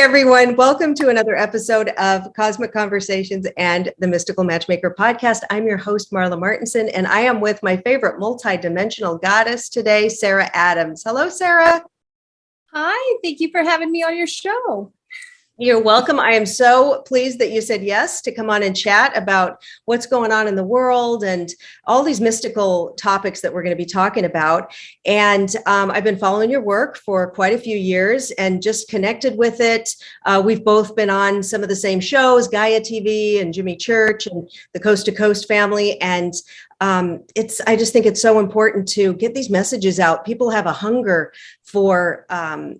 everyone. Welcome to another episode of Cosmic Conversations and the Mystical Matchmaker podcast. I'm your host, Marla Martinson, and I am with my favorite multidimensional goddess today, Sarah Adams. Hello, Sarah. Hi, thank you for having me on your show. You're welcome. I am so pleased that you said yes to come on and chat about what's going on in the world and all these mystical topics that we're going to be talking about. And I've been following your work for quite a few years and just connected with it. We've both been on some of the same shows, Gaia TV and Jimmy Church and the Coast to Coast family. And I just think it's so important to get these messages out. People have a hunger for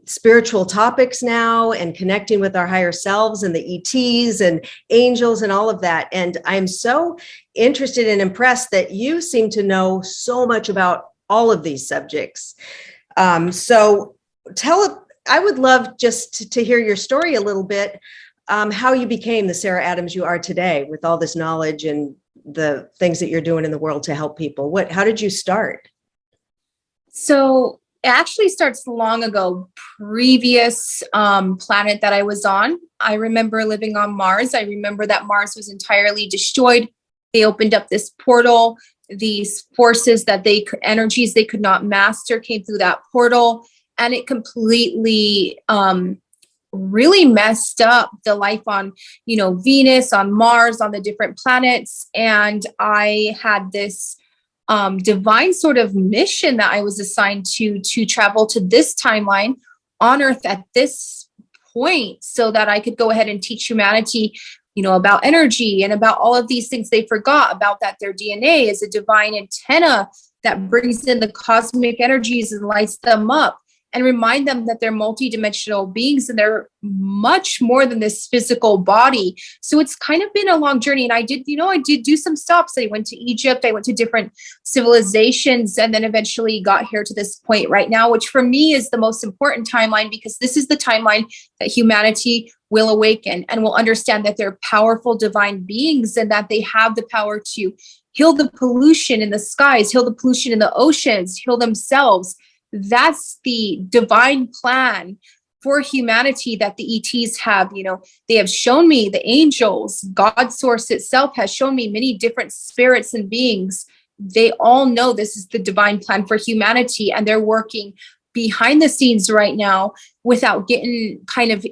spiritual topics now and connecting with our higher selves and the ETs and angels and all of that. And I'm so interested and impressed that you seem to know so much about all of these subjects. I would love just to hear your story a little bit, how you became the Sarah Adams you are today with all this knowledge and the things that you're doing in the world to help people. How did you start? So it actually starts long ago, previous planet that I was on. I remember living on Mars. I remember that Mars was entirely destroyed. They opened up this portal. These forces energies they could not master came through that portal, and it completely really messed up the life on, Venus, on Mars, on the different planets. And I had this divine sort of mission that I was assigned to travel to this timeline on Earth at this point so that I could go ahead and teach humanity, about energy and about all of these things they forgot about, that their DNA is a divine antenna that brings in the cosmic energies and lights them up, and remind them that they're multidimensional beings and they're much more than this physical body. So it's kind of been a long journey. And I did do some stops. I went to Egypt, I went to different civilizations, and then eventually got here to this point right now, which for me is the most important timeline, because this is the timeline that humanity will awaken and will understand that they're powerful divine beings and that they have the power to heal the pollution in the skies, heal the pollution in the oceans, heal themselves. That's the divine plan for humanity that the ETs have. They have shown me, the angels, God source itself has shown me many different spirits and beings. They all know this is the divine plan for humanity, and they're working behind the scenes right now without getting kind of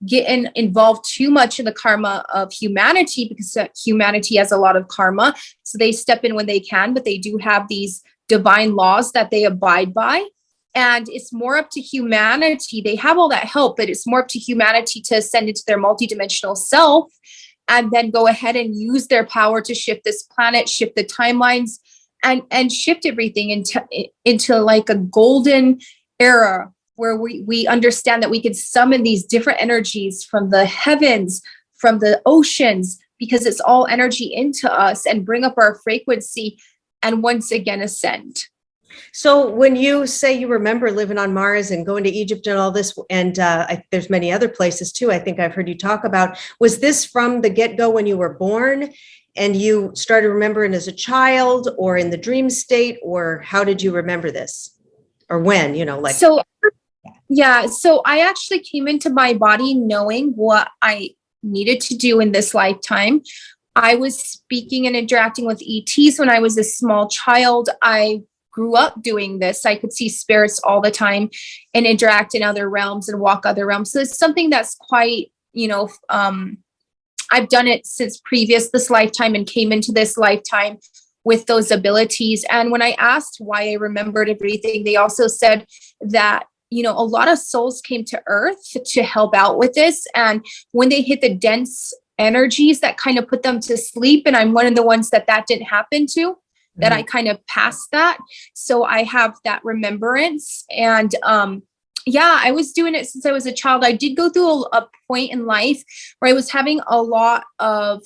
getting involved too much in the karma of humanity, because humanity has a lot of karma. So they step in when they can, but they do have these divine laws that they abide by. And it's more up to humanity. They have all that help, but it's more up to humanity to ascend into their multidimensional self and then go ahead and use their power to shift this planet, shift the timelines, and shift everything into like a golden era where we understand that we can summon these different energies from the heavens, from the oceans, because it's all energy into us, and bring up our frequency and once again ascend. So when you say you remember living on Mars and going to Egypt and all this, and there's many other places too, I think I've heard you talk about, was this from the get-go when you were born and you started remembering as a child, or in the dream state, or how did you remember this? Or when, So I actually came into my body knowing what I needed to do in this lifetime. I was speaking and interacting with ETs when I was a small child. I grew up doing this. I could see spirits all the time and interact in other realms and walk other realms. So it's something that's quite, I've done it since this lifetime, and came into this lifetime with those abilities. And when I asked why I remembered everything, they also said that, a lot of souls came to Earth to help out with this. And when they hit the dense energies, that kind of put them to sleep. And I'm one of the ones that didn't happen to, that I kind of passed that. So I have that remembrance. And I was doing it since I was a child. I did go through a point in life where I was having a lot of,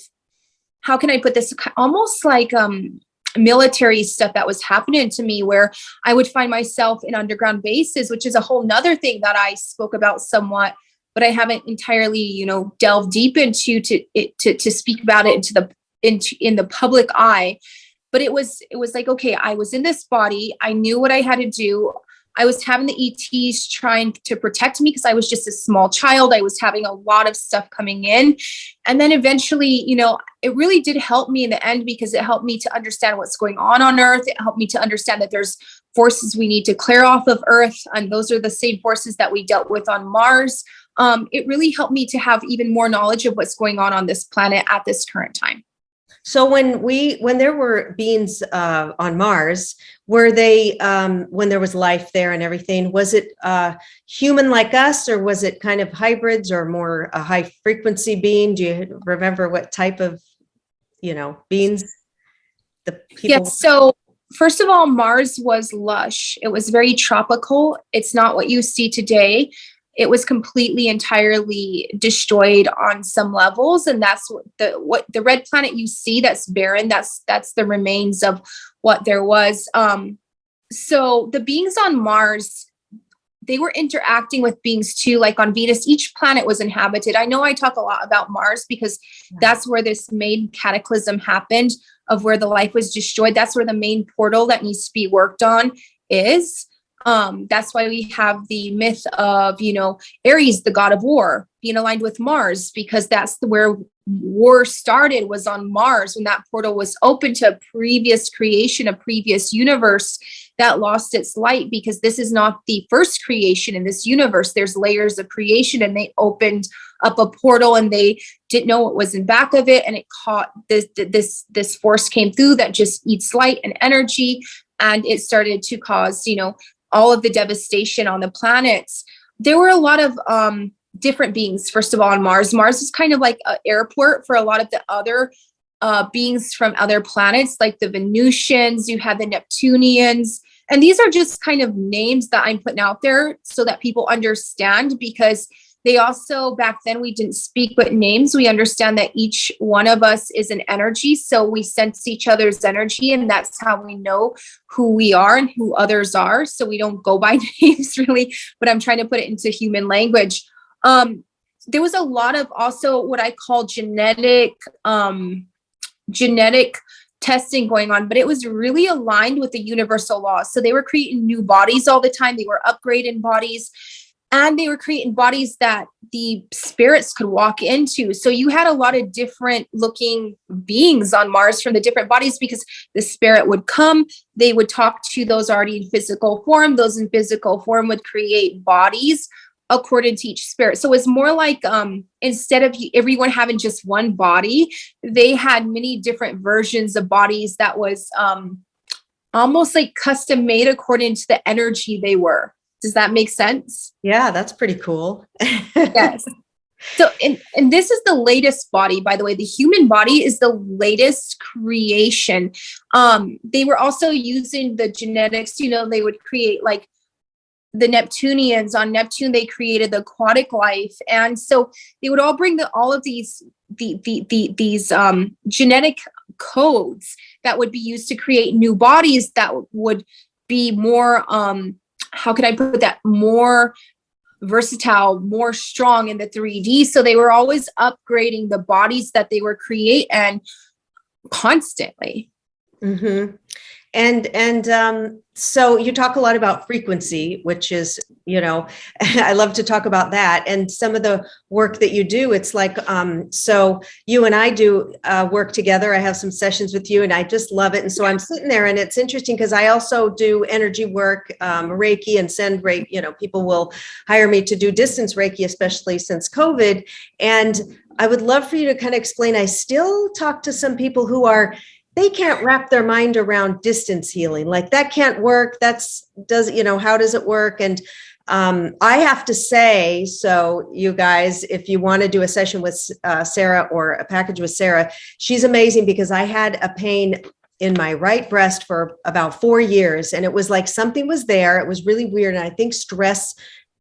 how can I put this, almost like military stuff that was happening to me, where I would find myself in underground bases, which is a whole nother thing that I spoke about somewhat, but I haven't entirely, delved deep into to speak about it in the public eye. But it was like, okay, I was in this body. I knew what I had to do. I was having the ETs trying to protect me because I was just a small child. I was having a lot of stuff coming in. And then eventually, it really did help me in the end, because it helped me to understand what's going on Earth. It helped me to understand that there's forces we need to clear off of Earth. And those are the same forces that we dealt with on Mars. It really helped me to have even more knowledge of what's going on this planet at this current time. So when there were beings on Mars, were they when there was life there and everything, was it human like us, or was it kind of hybrids or more a high frequency being? Do you remember what type of beings the people? Yes. So first of all, Mars was lush. It was very tropical. It's not what you see today. It was completely, entirely destroyed on some levels. And that's what the red planet you see that's barren, that's the remains of what there was. So the beings on Mars, they were interacting with beings too, like on Venus. Each planet was inhabited. I know I talk a lot about Mars because that's where this main cataclysm happened, of where the life was destroyed. That's where the main portal that needs to be worked on is. That's why we have the myth of, Ares, the god of war, being aligned with Mars, because that's where war started, was on Mars, when that portal was open to a previous creation, a previous universe that lost its light, because this is not the first creation in this universe. There's layers of creation, and they opened up a portal and they didn't know what was in back of it. And it caught this force came through that just eats light and energy. And it started to cause, all of the devastation on the planets. There were a lot of different beings, first of all, on Mars. Mars is kind of like an airport for a lot of the other beings from other planets, like the Venusians, you had the Neptunians. And these are just kind of names that I'm putting out there so that people understand, because they also, back then, we didn't speak with names. We understand that each one of us is an energy. So we sense each other's energy, and that's how we know who we are and who others are. So we don't go by names really, but I'm trying to put it into human language. There was a lot of also what I call genetic testing going on, but it was really aligned with the universal laws. So they were creating new bodies all the time. They were upgrading bodies. And they were creating bodies that the spirits could walk into. So you had a lot of different looking beings on Mars from the different bodies, because the spirit would come, they would talk to those already in physical form. Those in physical form would create bodies according to each spirit. So it's more like instead of everyone having just one body, they had many different versions of bodies that was almost like custom made according to the energy they were. Does that make sense? Yeah, that's pretty cool. Yes. So, and this is the latest body, by the way. The human body is the latest creation. They were also using the genetics, they would create like the Neptunians. On Neptune, they created the aquatic life. And so they would all bring all of these genetic codes that would be used to create new bodies that would be more, how can I put that, more versatile, more strong in the 3D. So they were always upgrading the bodies that they were creating constantly. Mm-hmm. And so you talk a lot about frequency, which is, I love to talk about that. And some of the work that you do, it's like, so you and I do work together. I have some sessions with you and I just love it. And so I'm sitting there, and it's interesting because I also do energy work, Reiki, and send Reiki. People will hire me to do distance Reiki, especially since COVID. And I would love for you to kind of explain. I still talk to some people who they can't wrap their mind around distance healing. Like that can't work. How does it work? And I have to say, so you guys, if you want to do a session with Sarah or a package with Sarah, she's amazing, because I had a pain in my right breast for about 4 years. And it was like something was there. It was really weird. And I think stress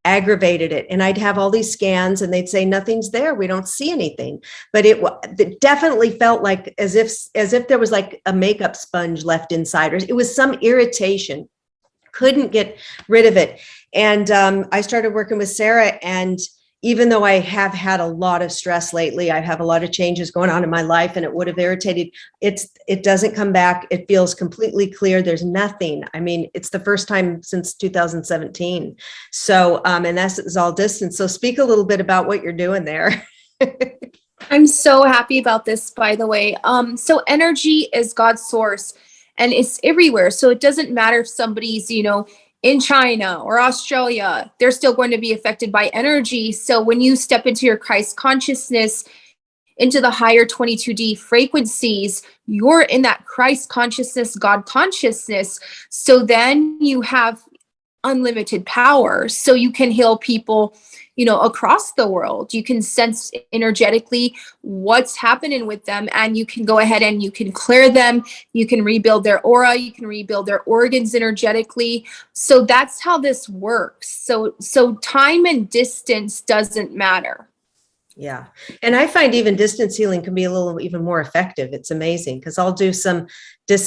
aggravated it. And I'd have all these scans and they'd say, nothing's there. We don't see anything. But it definitely felt like as if there was like a makeup sponge left inside, or it was some irritation. Couldn't get rid of it. And I started working with Sarah, and even though I have had a lot of stress lately, I have a lot of changes going on in my life, and it would have irritated. It doesn't come back. It feels completely clear. There's nothing. I mean, it's the first time since 2017. So, and that's all distance. So speak a little bit about what you're doing there. I'm so happy about this, by the way. So energy is God's source and it's everywhere. So it doesn't matter if somebody's, in China or Australia, they're still going to be affected by energy. So when you step into your Christ consciousness, into the higher 22D frequencies, you're in that Christ consciousness, God consciousness. So then you have unlimited power. So you can heal people, across the world. You can sense energetically what's happening with them, and you can go ahead and you can clear them. You can rebuild their aura. You can rebuild their organs energetically. So that's how this works. So time and distance doesn't matter. Yeah. And I find even distance healing can be a little even more effective. It's amazing because I'll do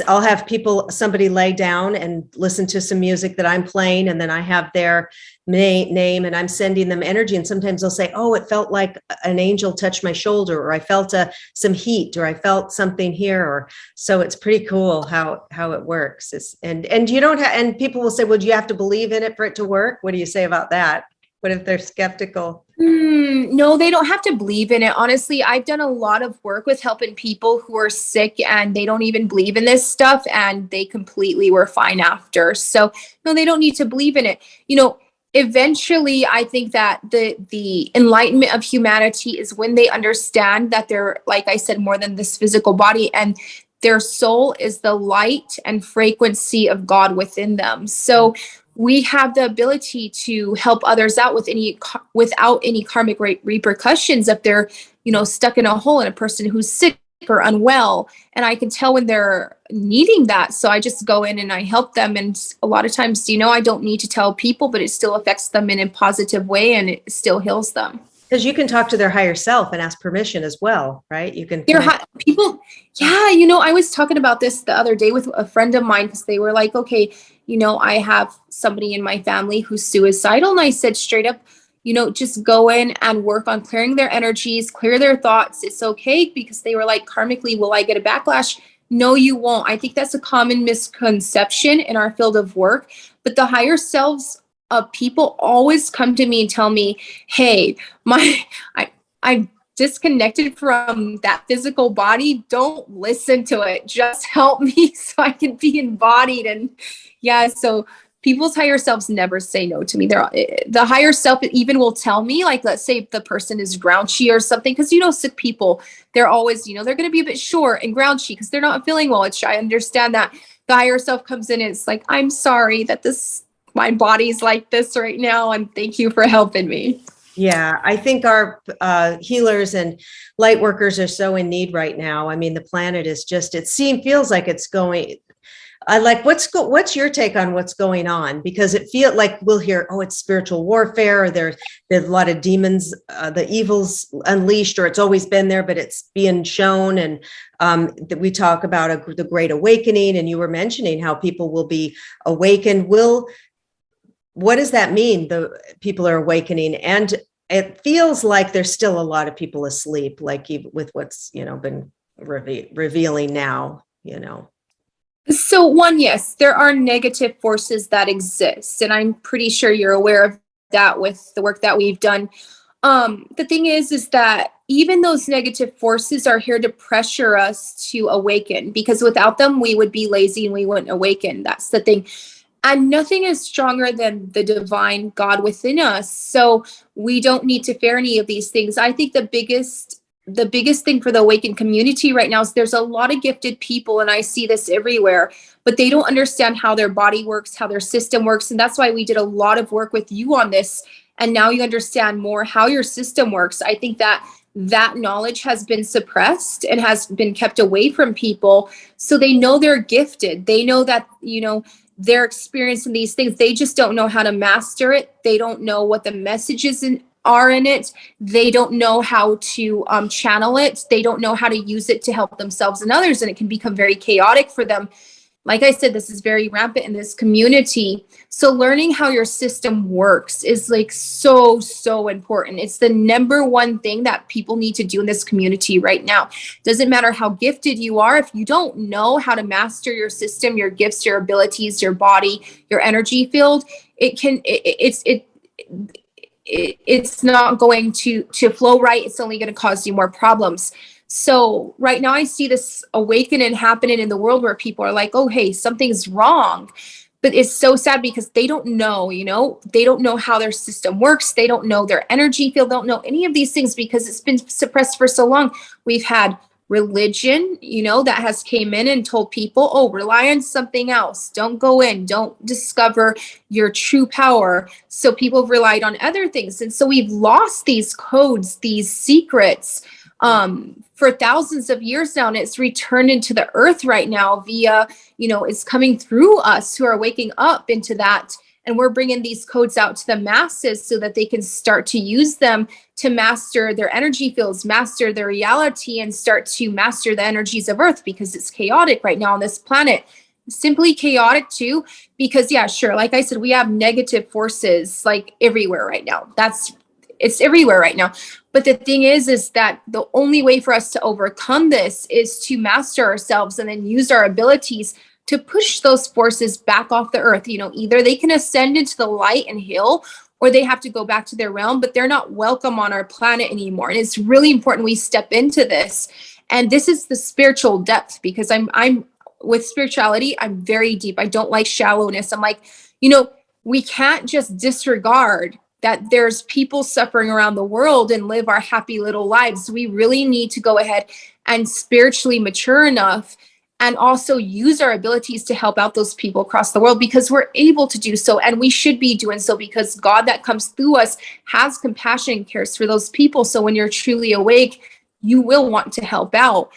I'll have somebody lay down and listen to some music that I'm playing. And then I have their name and I'm sending them energy. And sometimes they'll say, oh, it felt like an angel touched my shoulder, or I felt some heat, or I felt something here. So it's pretty cool how it works. And you don't have, and people will say, well, do you have to believe in it for it to work? What do you say about that? What if they're skeptical? No, they don't have to believe in it. Honestly, I've done a lot of work with helping people who are sick and they don't even believe in this stuff, and they completely were fine after. So no, they don't need to believe in it. Eventually, I think that the enlightenment of humanity is when they understand that they're, like I said, more than this physical body, and their soul is the light and frequency of God within them. So we have the ability to help others out without any karmic repercussions if they're, stuck in a hole, in a person who's sick or unwell. And I can tell when they're needing that. So I just go in and I help them. And a lot of times, I don't need to tell people, but it still affects them in a positive way and it still heals them. Because you can talk to their higher self and ask permission as well, right? You can people. Yeah. I was talking about this the other day with a friend of mine because they were like, okay, I have somebody in my family who's suicidal. And I said straight up, just go in and work on clearing their energies, clear their thoughts. It's okay, because they were like, karmically, will I get a backlash? No, you won't. I think that's a common misconception in our field of work, but the higher selves of people always come to me and tell me, hey, I'm disconnected from that physical body. Don't listen to it. Just help me so I can be embodied. And yeah, so people's higher selves never say no to me. The higher self even will tell me, like, let's say the person is grouchy or something, because sick people, they're always, they're going to be a bit short and grouchy because they're not feeling well. I understand that. The higher self comes in and it's like, I'm sorry that my body's like this right now, and thank you for helping me. Yeah, I think our healers and light workers are so in need right now. I mean, the planet is just, feels like it's going. I like, what's your take on what's going on? Because it feels like we'll hear, oh, it's spiritual warfare, or there's a lot of demons, the evil's unleashed, or it's always been there, but it's being shown. And that we talk about the Great Awakening, and you were mentioning how people will be awakened. What does that mean? The people are awakening, and it feels like there's still a lot of people asleep, like even with what's been revealing now. So yes, there are negative forces that exist, and I'm pretty sure you're aware of that with the work that we've done. The thing is that even those negative forces are here to pressure us to awaken, because without them, we would be lazy and we wouldn't awaken. That's the thing. And nothing is stronger than the divine God within us. So we don't need to fear any of these things. I think the biggest thing for the awakened community right now is there's a lot of gifted people, and I see this everywhere, but they don't understand how their body works, how their system works. And that's why we did a lot of work with you on this. And now you understand more how your system works. I think that knowledge has been suppressed and has been kept away from people. So they know they're gifted. They know that, they're experiencing these things. They just don't know how to master it. They don't know what the messages are in it. They don't know how to channel it. They don't know how to use it to help themselves and others. And it can become very chaotic for them. like I said, this is very rampant in this community. So learning how your system works is like so important. It's the number one thing that people need to do in this community right now. Doesn't matter how gifted you are. If you don't know how to master your system, your gifts, your abilities, your body, your energy field, it's not going to flow right. It's only going to cause you more problems. So right now I see this awakening happening in the world where people are like, oh, hey, something's wrong. But it's so sad because they don't know, they don't know how their system works. They don't know their energy field. They don't know any of these things because it's been suppressed for so long. We've had religion, that has came in and told people, oh, rely on something else. Don't go in, don't discover your true power. So people have relied on other things. And so we've lost these codes, these secrets, for thousands of years now, and it's returned into the earth right now via, it's coming through us who are waking up into that. And we're bringing these codes out to the masses so that they can start to use them to master their energy fields, master their reality, and start to master the energies of earth, because it's chaotic right now on this planet. Simply chaotic too, because yeah, sure. Like I said, we have negative forces like everywhere right now. It's everywhere right now. But the thing is that the only way for us to overcome this is to master ourselves and then use our abilities to push those forces back off the earth. Either they can ascend into the light and heal, or they have to go back to their realm, but they're not welcome on our planet anymore. And it's really important we step into this. And this is the spiritual depth, because I'm with spirituality, I'm very deep. I don't like shallowness. I'm like, we can't just disregard that there's people suffering around the world and live our happy little lives. We really need to go ahead and spiritually mature enough and also use our abilities to help out those people across the world, because we're able to do so. And we should be doing so because God that comes through us has compassion and cares for those people. So when you're truly awake, you will want to help out.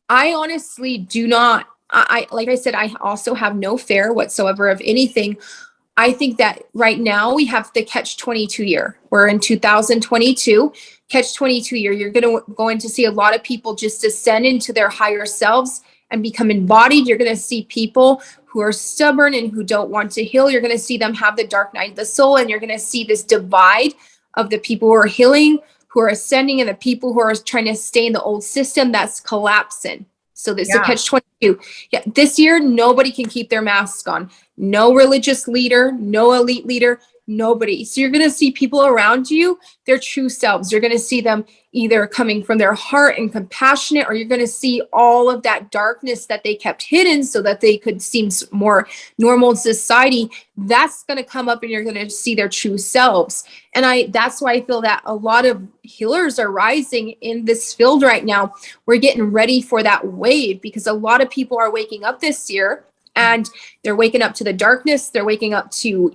I honestly do not, like I said, I also have no fear whatsoever of anything. I think that right now we have the catch-22 year. We're in 2022, catch-22 year. You're going to see a lot of people just descend into their higher selves and become embodied. You're going to see people who are stubborn and who don't want to heal. You're going to see them have the dark night of the soul, and you're going to see this divide of the people who are healing, who are ascending, and the people who are trying to stay in the old system that's collapsing. So this is a catch-22. Yeah, this year, nobody can keep their mask on. No religious leader, no elite leader, nobody. So you're going to see people around you, their true selves. You're going to see them either coming from their heart and compassionate, or you're going to see all of that darkness that they kept hidden so that they could seem more normal in society. That's going to come up, and you're going to see their true selves. And that's why I feel that a lot of healers are rising in this field right now. We're getting ready for that wave, because a lot of people are waking up this year. And they're waking up to the darkness. They're waking up to,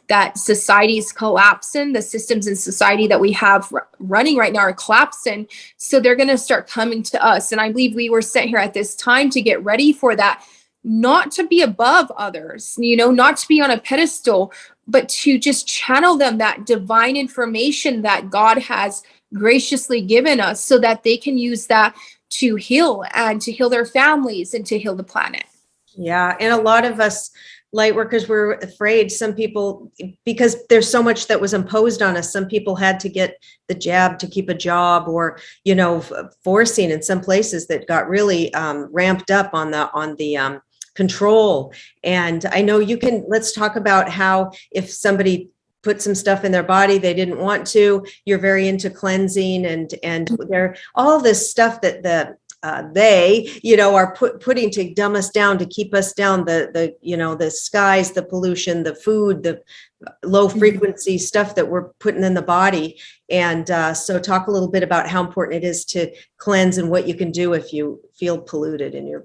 that society's collapsing. The systems in society that we have running right now are collapsing. So they're going to start coming to us. And I believe we were sent here at this time to get ready for that, not to be above others, not to be on a pedestal, but to just channel them that divine information that God has graciously given us so that they can use that to heal and to heal their families and to heal the planet. Yeah. And a lot of us light workers were afraid. Some people, because there's so much that was imposed on us, some people had to get the jab to keep a job, or, forcing in some places that got really ramped up on the control. And I know let's talk about how if somebody put some stuff in their body they didn't want to, you're very into cleansing and there all this stuff that they are putting to dumb us down, to keep us down, the skies, the pollution, the food, the low frequency stuff that we're putting in the body. And so talk a little bit about how important it is to cleanse and what you can do if you feel polluted in your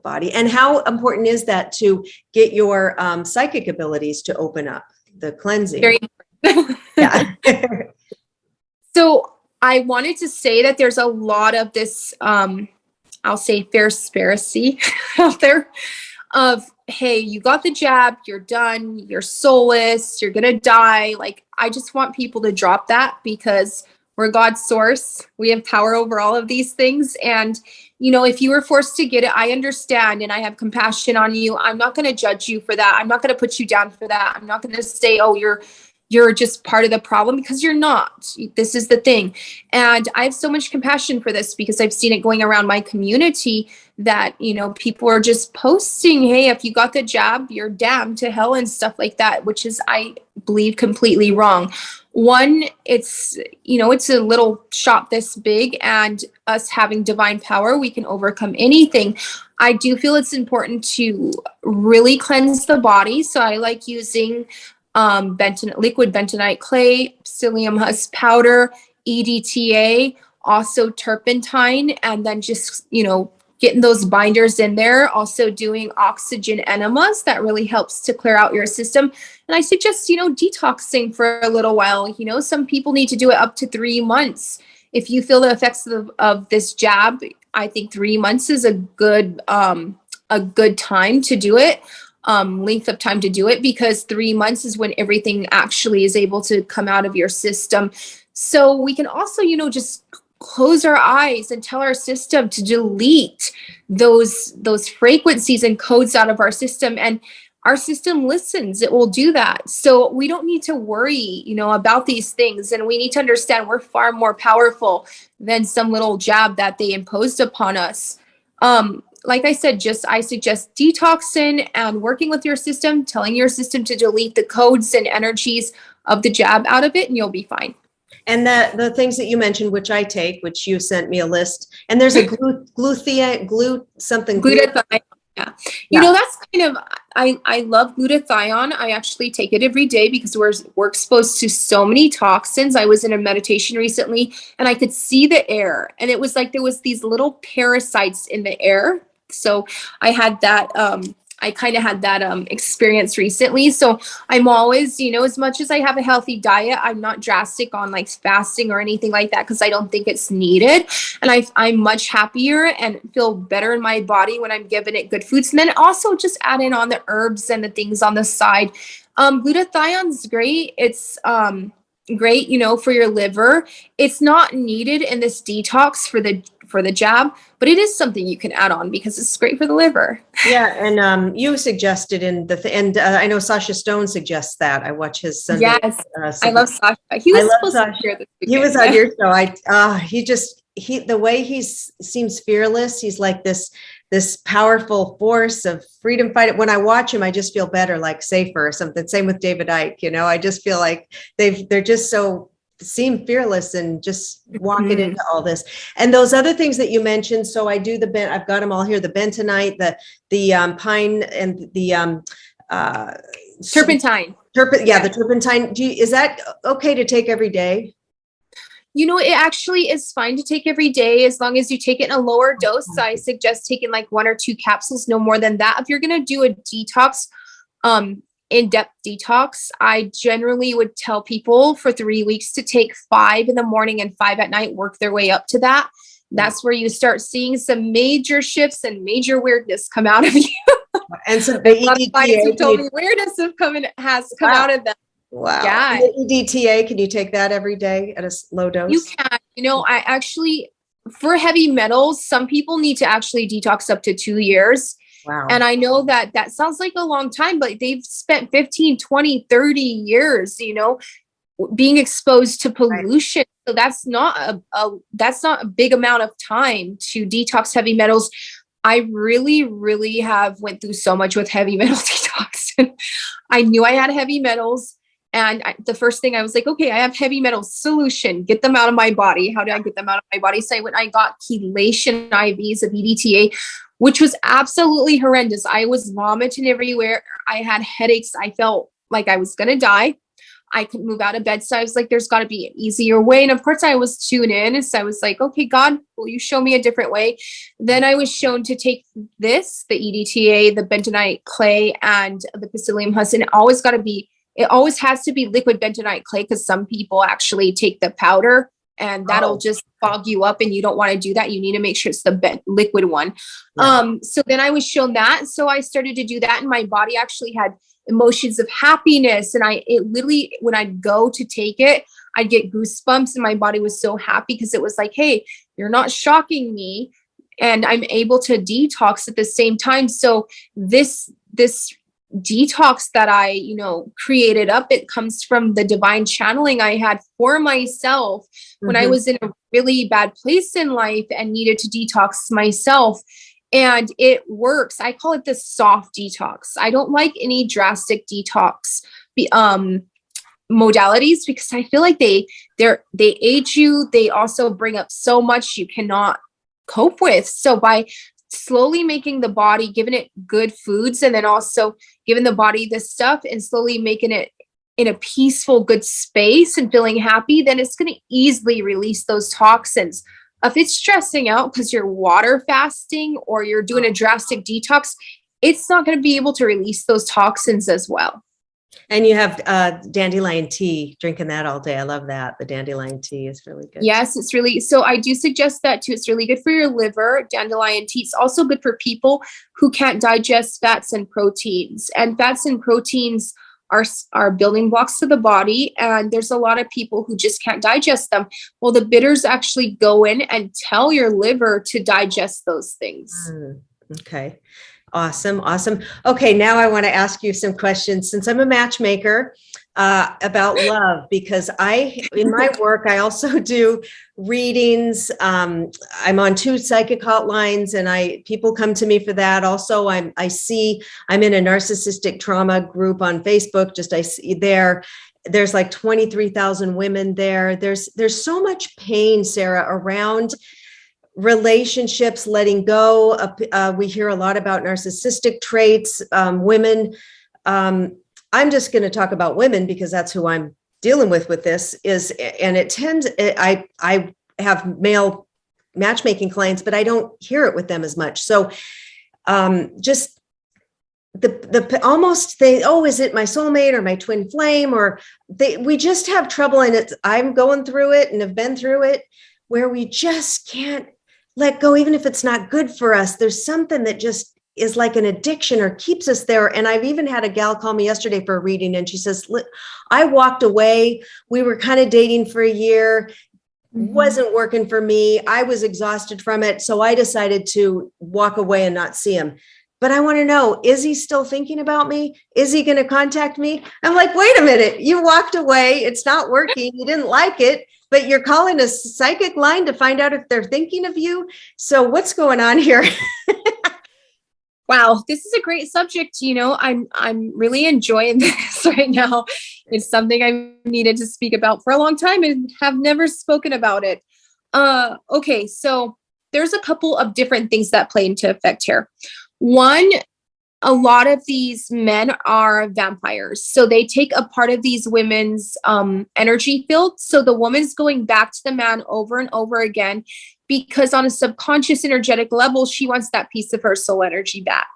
body, and how important is that to get your psychic abilities to open up, the cleansing. Very important. Yeah. So I wanted to say that there's a lot of this, I'll say conspiracy out there of, hey, you got the jab, you're done, you're soulless, you're going to die. Like, I just want people to drop that, because We're God's source. We have power over all of these things. And, you know, if you were forced to get it, I understand and I have compassion on you. I'm not going to judge you for that. I'm not going to put you down for that. I'm not going to say, oh, you're just part of the problem, because you're not. This is the thing. And I have so much compassion for this because I've seen it going around my community that, you know, people are just posting, hey, if you got the jab, you're damned to hell and stuff like that, which is, I believe, completely wrong. One, it's, you know, it's a little shot this big, and us having divine power, we can overcome anything. I do feel it's important to really cleanse the body. So I like using liquid bentonite clay, psyllium husk powder, EDTA, also turpentine, and then just, you know, getting those binders in there. Also doing oxygen enemas that really helps to clear out your system. And I suggest, you know, detoxing for a little while. You know, some people need to do it up to 3 months. If you feel the effects of this jab, I think 3 months is a good time to do it. Length of time to do it, because 3 months is when everything actually is able to come out of your system. So we can also, you know, just close our eyes and tell our system to delete those frequencies and codes out of our system, and our system listens. It will do that. So we don't need to worry, you know, about these things, and we need to understand we're far more powerful than some little jab that they imposed upon us. Like I said, I suggest detoxing and working with your system, telling your system to delete the codes and energies of the jab out of it, and you'll be fine. And the things that you mentioned, which I take, which you sent me a list, and there's a glutathione. Yeah. You know, that's kind of, I love glutathione. I actually take it every day because we're exposed to so many toxins. I was in a meditation recently and I could see the air, and it was like there was these little parasites in the air. So I had that, I kind of had that experience recently. So I'm always, you know, as much as I have a healthy diet, I'm not drastic on like fasting or anything like that, because I don't think it's needed. And I'm much happier and feel better in my body when I'm giving it good foods. And then also just add in on the herbs and the things on the side. Glutathione's great. It's great, you know, for your liver. It's not needed in this detox for the jab, but it is something you can add on because it's great for the liver. Yeah, and you suggested in and I know Sasha Stone suggests that. I watch his Sunday. Yes, I love Sasha. He was supposed Sasha. to hear this. He was on your show. The way he seems fearless. He's like this powerful force of freedom fighter. When I watch him, I just feel better, like safer or something. Same with David Icke. You know, I just feel like they're just so seem fearless and just walking into all this. And those other things that you mentioned. So I do I've got them all here. The bentonite, the pine, and the turpentine. The turpentine. Is that okay to take every day? You know, it actually is fine to take every day as long as you take it in a lower dose. I suggest taking like 1 or 2 capsules, no more than that. If you're going to do a detox, in-depth detox, I generally would tell people for 3 weeks to take 5 in the morning and 5 at night, work their way up to that. That's where you start seeing some major shifts and major weirdness come out of you. And so the EDTA told me weirdness has come out of them. Wow. Yeah. And the EDTA, can you take that every day at a low dose? You can. You know, I actually, for heavy metals, some people need to actually detox up to 2 years. Wow. And I know that sounds like a long time, but they've spent 15, 20, 30 years, you know, being exposed to pollution. Right. So that's not a big amount of time to detox heavy metals. I really, really have went through so much with heavy metal detox. I knew I had heavy metals. And the first thing I was like, okay, I have heavy metal solution, get them out of my body. How do I get them out of my body? So I got chelation IVs of EDTA, which was absolutely horrendous. I was vomiting everywhere. I had headaches. I felt like I was going to die. I couldn't move out of bed. So I was like, there's got to be an easier way. And of course I was tuned in. So I was like, okay, God, will you show me a different way? Then I was shown to take the EDTA, the bentonite clay, and the psyllium husk. And it always has to be liquid bentonite clay, because some people actually take the powder and that'll just fog you up, and you don't want to do that. You need to make sure it's the liquid one. Yeah. So then I was shown that. So I started to do that, and my body actually had emotions of happiness. And it literally, when I'd go to take it, I'd get goosebumps and my body was so happy because it was like, hey, you're not shocking me. And I'm able to detox at the same time. So this detox that I, created up, it comes from the divine channeling I had for myself when I was in a really bad place in life and needed to detox myself. And it works. I call it the soft detox. I don't like any drastic detox modalities because I feel like they age you. They also bring up so much you cannot cope with. So by slowly making the body, giving it good foods, and then also giving the body this stuff and slowly making it in a peaceful, good space and feeling happy, then it's going to easily release those toxins. If it's stressing out because you're water fasting or you're doing a drastic detox, it's not going to be able to release those toxins as well. And you have dandelion tea, drinking that all day. I love that. The dandelion tea is really good. Yes, it's really, so I do suggest that too. It's really good for your liver, dandelion tea. It's also good for people who can't digest fats and proteins. And fats and proteins are building blocks to the body. And there's a lot of people who just can't digest them. Well, the bitters actually go in and tell your liver to digest those things. Okay. Awesome. Okay. Now I want to ask you some questions since I'm a matchmaker about love, because in my work, I also do readings. I'm on 2 psychic hotlines and people come to me for that. Also, I'm in a narcissistic trauma group on Facebook. I see there's like 23,000 women there. There's so much pain, Sarah, around relationships, letting go. We hear a lot about narcissistic traits, women. I'm just going to talk about women because that's who I'm dealing with this I have male matchmaking clients, but I don't hear it with them as much. So, just is it my soulmate or my twin flame, we just have trouble. And I'm going through it and have been through it where we just can't let go, even if it's not good for us. There's something that just is like an addiction or keeps us there. And I've even had a gal call me yesterday for a reading, and she says, I walked away. We were kind of dating for a year. Wasn't working for me. I was exhausted from it. So I decided to walk away and not see him. But I want to know, is he still thinking about me? Is he going to contact me? I'm like, wait a minute, you walked away. It's not working. You didn't like it, but you're calling a psychic line to find out if they're thinking of you. So what's going on here? Wow, this is a great subject. I'm really enjoying this right now. It's something I needed to speak about for a long time and have never spoken about it. Okay, so there's a couple of different things that play into effect here. One, a lot of these men are vampires. So they take a part of these women's energy field. So the woman's going back to the man over and over again, because on a subconscious energetic level, she wants that piece of her soul energy back.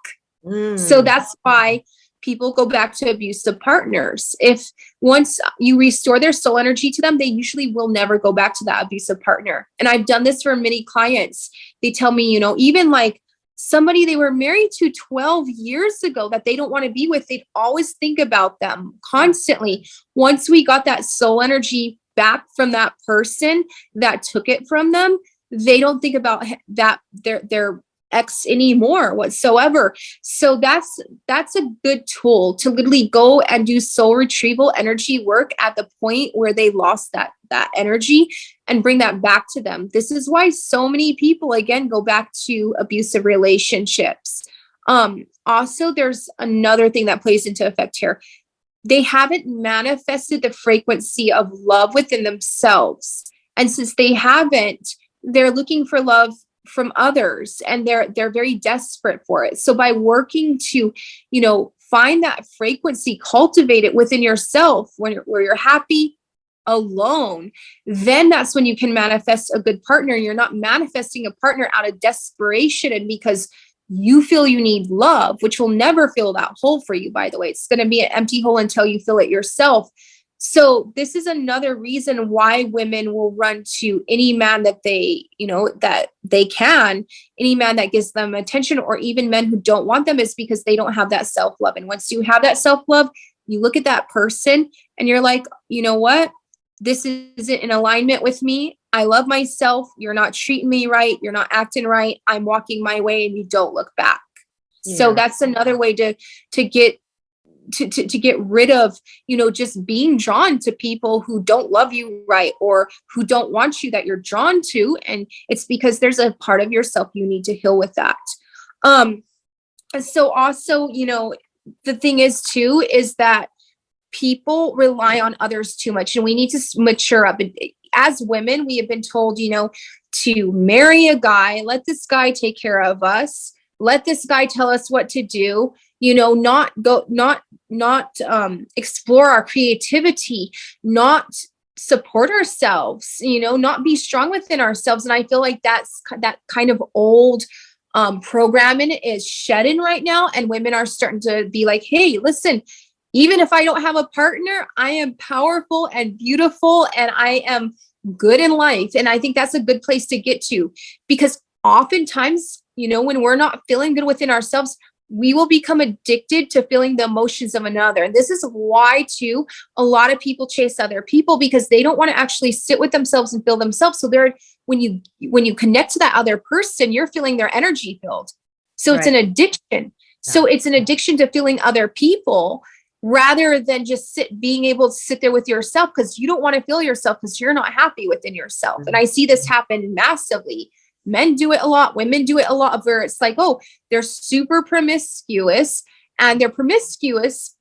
So that's why people go back to abusive partners. If once you restore their soul energy to them, they usually will never go back to that abusive partner. And I've done this for many clients. They tell me, even like somebody they were married to 12 years ago that they don't want to be with, they'd always think about them constantly. Once we got that soul energy back from that person that took it from them, they don't think about that their ex anymore whatsoever. So that's a good tool to literally go and do soul retrieval energy work at the point where they lost that energy and bring that back to them. This is why so many people, again, go back to abusive relationships. Also, there's another thing that plays into effect here. They haven't manifested the frequency of love within themselves. And since they haven't, they're looking for love from others, and they're very desperate for it. So by working to, find that frequency, cultivate it within yourself where you're happy alone, then that's when you can manifest a good partner. You're not manifesting a partner out of desperation and because you feel you need love, which will never fill that hole for you, by the way. It's going to be an empty hole until you fill it yourself. So this is another reason why women will run to any man that they can, any man that gives them attention, or even men who don't want them, is because they don't have that self-love. And once you have that self-love, you look at that person and you're like, you know what? this isn't in alignment with me. I love myself. You're not treating me right. You're not acting right. I'm walking my way and you don't look back. Yeah. So that's another way to get to get rid of, just being drawn to people who don't love you right, or who don't want you, that you're drawn to. And it's because there's a part of yourself you need to heal with that. So also, the thing is too, is that people rely on others too much, and we need to mature up. As women, we have been told, to marry a guy, let this guy take care of us, let this guy tell us what to do, not explore our creativity, not support ourselves, not be strong within ourselves. And I feel like that kind of old programming is shedding right now. And women are starting to be like, hey, listen, even if I don't have a partner, I am powerful and beautiful and I am good in life. And I think that's a good place to get to, because oftentimes, when we're not feeling good within ourselves, we will become addicted to feeling the emotions of another. And this is why too, a lot of people chase other people, because they don't want to actually sit with themselves and feel themselves. So when you connect to that other person, you're feeling their energy filled. So It's an addiction. Yeah. So it's an addiction to feeling other people, rather than just being able to sit there with yourself, because you don't want to feel yourself because you're not happy within yourself. Mm-hmm. And I see this happen massively. Men do it a lot. Women do it a lot, where it's like, oh, they're super promiscuous, and they're promiscuous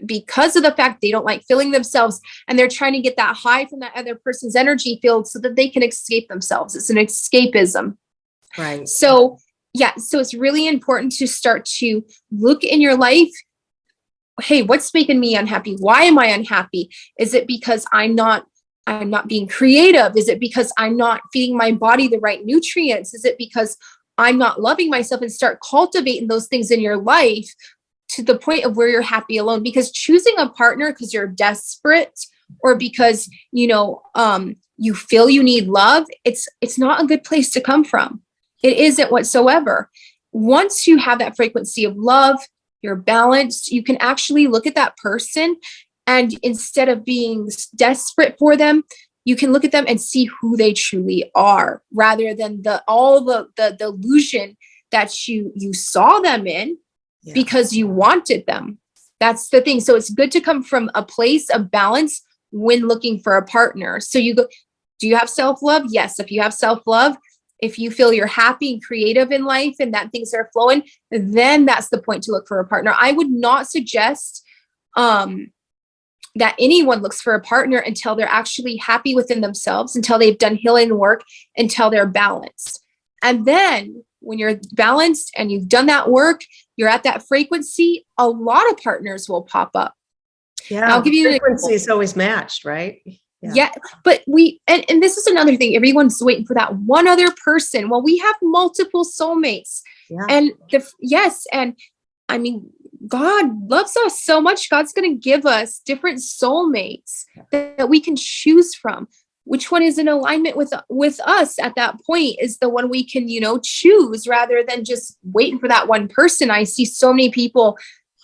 because of the fact they don't like feeling themselves. And they're trying to get that high from that other person's energy field so that they can escape themselves. It's an escapism. Right. So yeah. So it's really important to start to look in your life. Hey, what's making me unhappy? Why am I unhappy? Is it because I'm not being creative? Is it because I'm not feeding my body the right nutrients? Is it because I'm not loving myself? And start cultivating those things in your life to the point of where you're happy alone. Because choosing a partner because you're desperate, or because, you feel you need love, it's not a good place to come from. It isn't whatsoever. Once you have that frequency of love, you're balanced, you can actually look at that person, and instead of being desperate for them, you can look at them and see who they truly are, rather than the illusion that you saw them in because you wanted them. That's the thing. So it's good to come from a place of balance when looking for a partner. So you go, do you have self-love? Yes. If you have self-love, if you feel you're happy and creative in life and that things are flowing, then that's the point to look for a partner. I would not suggest that anyone looks for a partner until they're actually happy within themselves, until they've done healing work, until they're balanced. And then when you're balanced and you've done that work, you're at that frequency, a lot of partners will pop up. Yeah. I'll give you an frequency is always matched, right? Yeah. But and this is another thing. Everyone's waiting for that one other person. Well, we have multiple soulmates. Yeah. And and I mean, God loves us so much. God's going to give us different soulmates that we can choose from. Which one is in alignment with us at that point is the one we can, choose, rather than just waiting for that one person. I see so many people,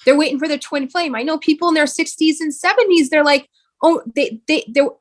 they're waiting for their twin flame. I know people in their 60s and 70s, they're like, oh,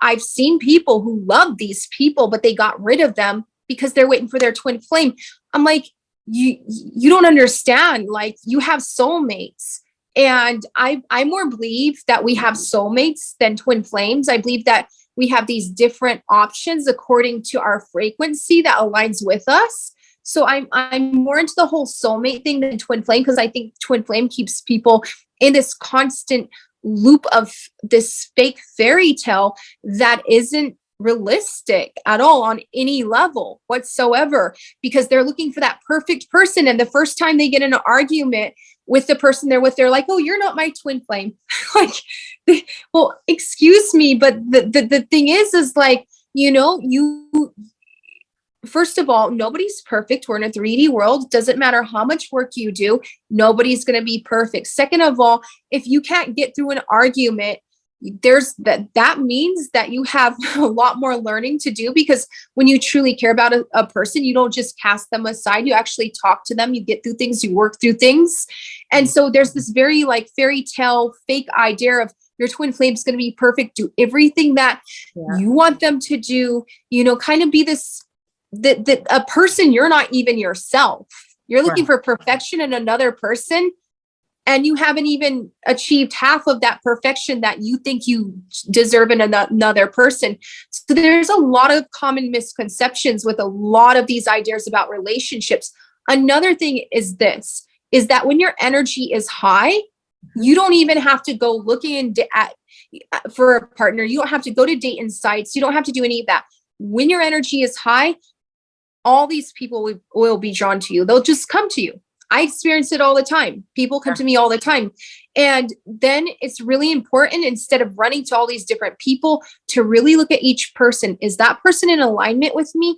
I've seen people who love these people, but they got rid of them because they're waiting for their twin flame. I'm like, you don't understand. Like, you have soulmates. And I more believe that we have soulmates than twin flames. I believe that we have these different options according to our frequency that aligns with us. So I'm more into the whole soulmate thing than twin flame, because I think twin flame keeps people in this constant loop of this fake fairy tale that isn't realistic at all on any level whatsoever, because they're looking for that perfect person. And the first time they get in an argument with the person they're with, they're like, oh, you're not my twin flame. Like, well, excuse me. But the thing is like, first of all, nobody's perfect. We're in a 3D world. Doesn't matter how much work you do. Nobody's going to be perfect. Second of all, if you can't get through an argument, that means that you have a lot more learning to do, because when you truly care about a person, you don't just cast them aside. You actually talk to them, you get through things, you work through things. And so there's this very like fairy tale fake idea of Your twin flame is going to be perfect. Do everything that you want them to do, you know, kind of be this, that a person, you're not even yourself. You're looking for perfection in another person, and you haven't even achieved half of that perfection that you think you deserve in another person. So there's a lot of common misconceptions with a lot of these ideas about relationships. Another thing is this, is that when your energy is high, you don't even have to go looking for a partner. You don't have to go to dating sites. You don't have to do any of that. When your energy is high, all these people will be drawn to you. They'll just come to you. I experience it all the time. People come to me all the time. And then it's really important, instead of running to all these different people, to really look at each person. Is that person in alignment with me?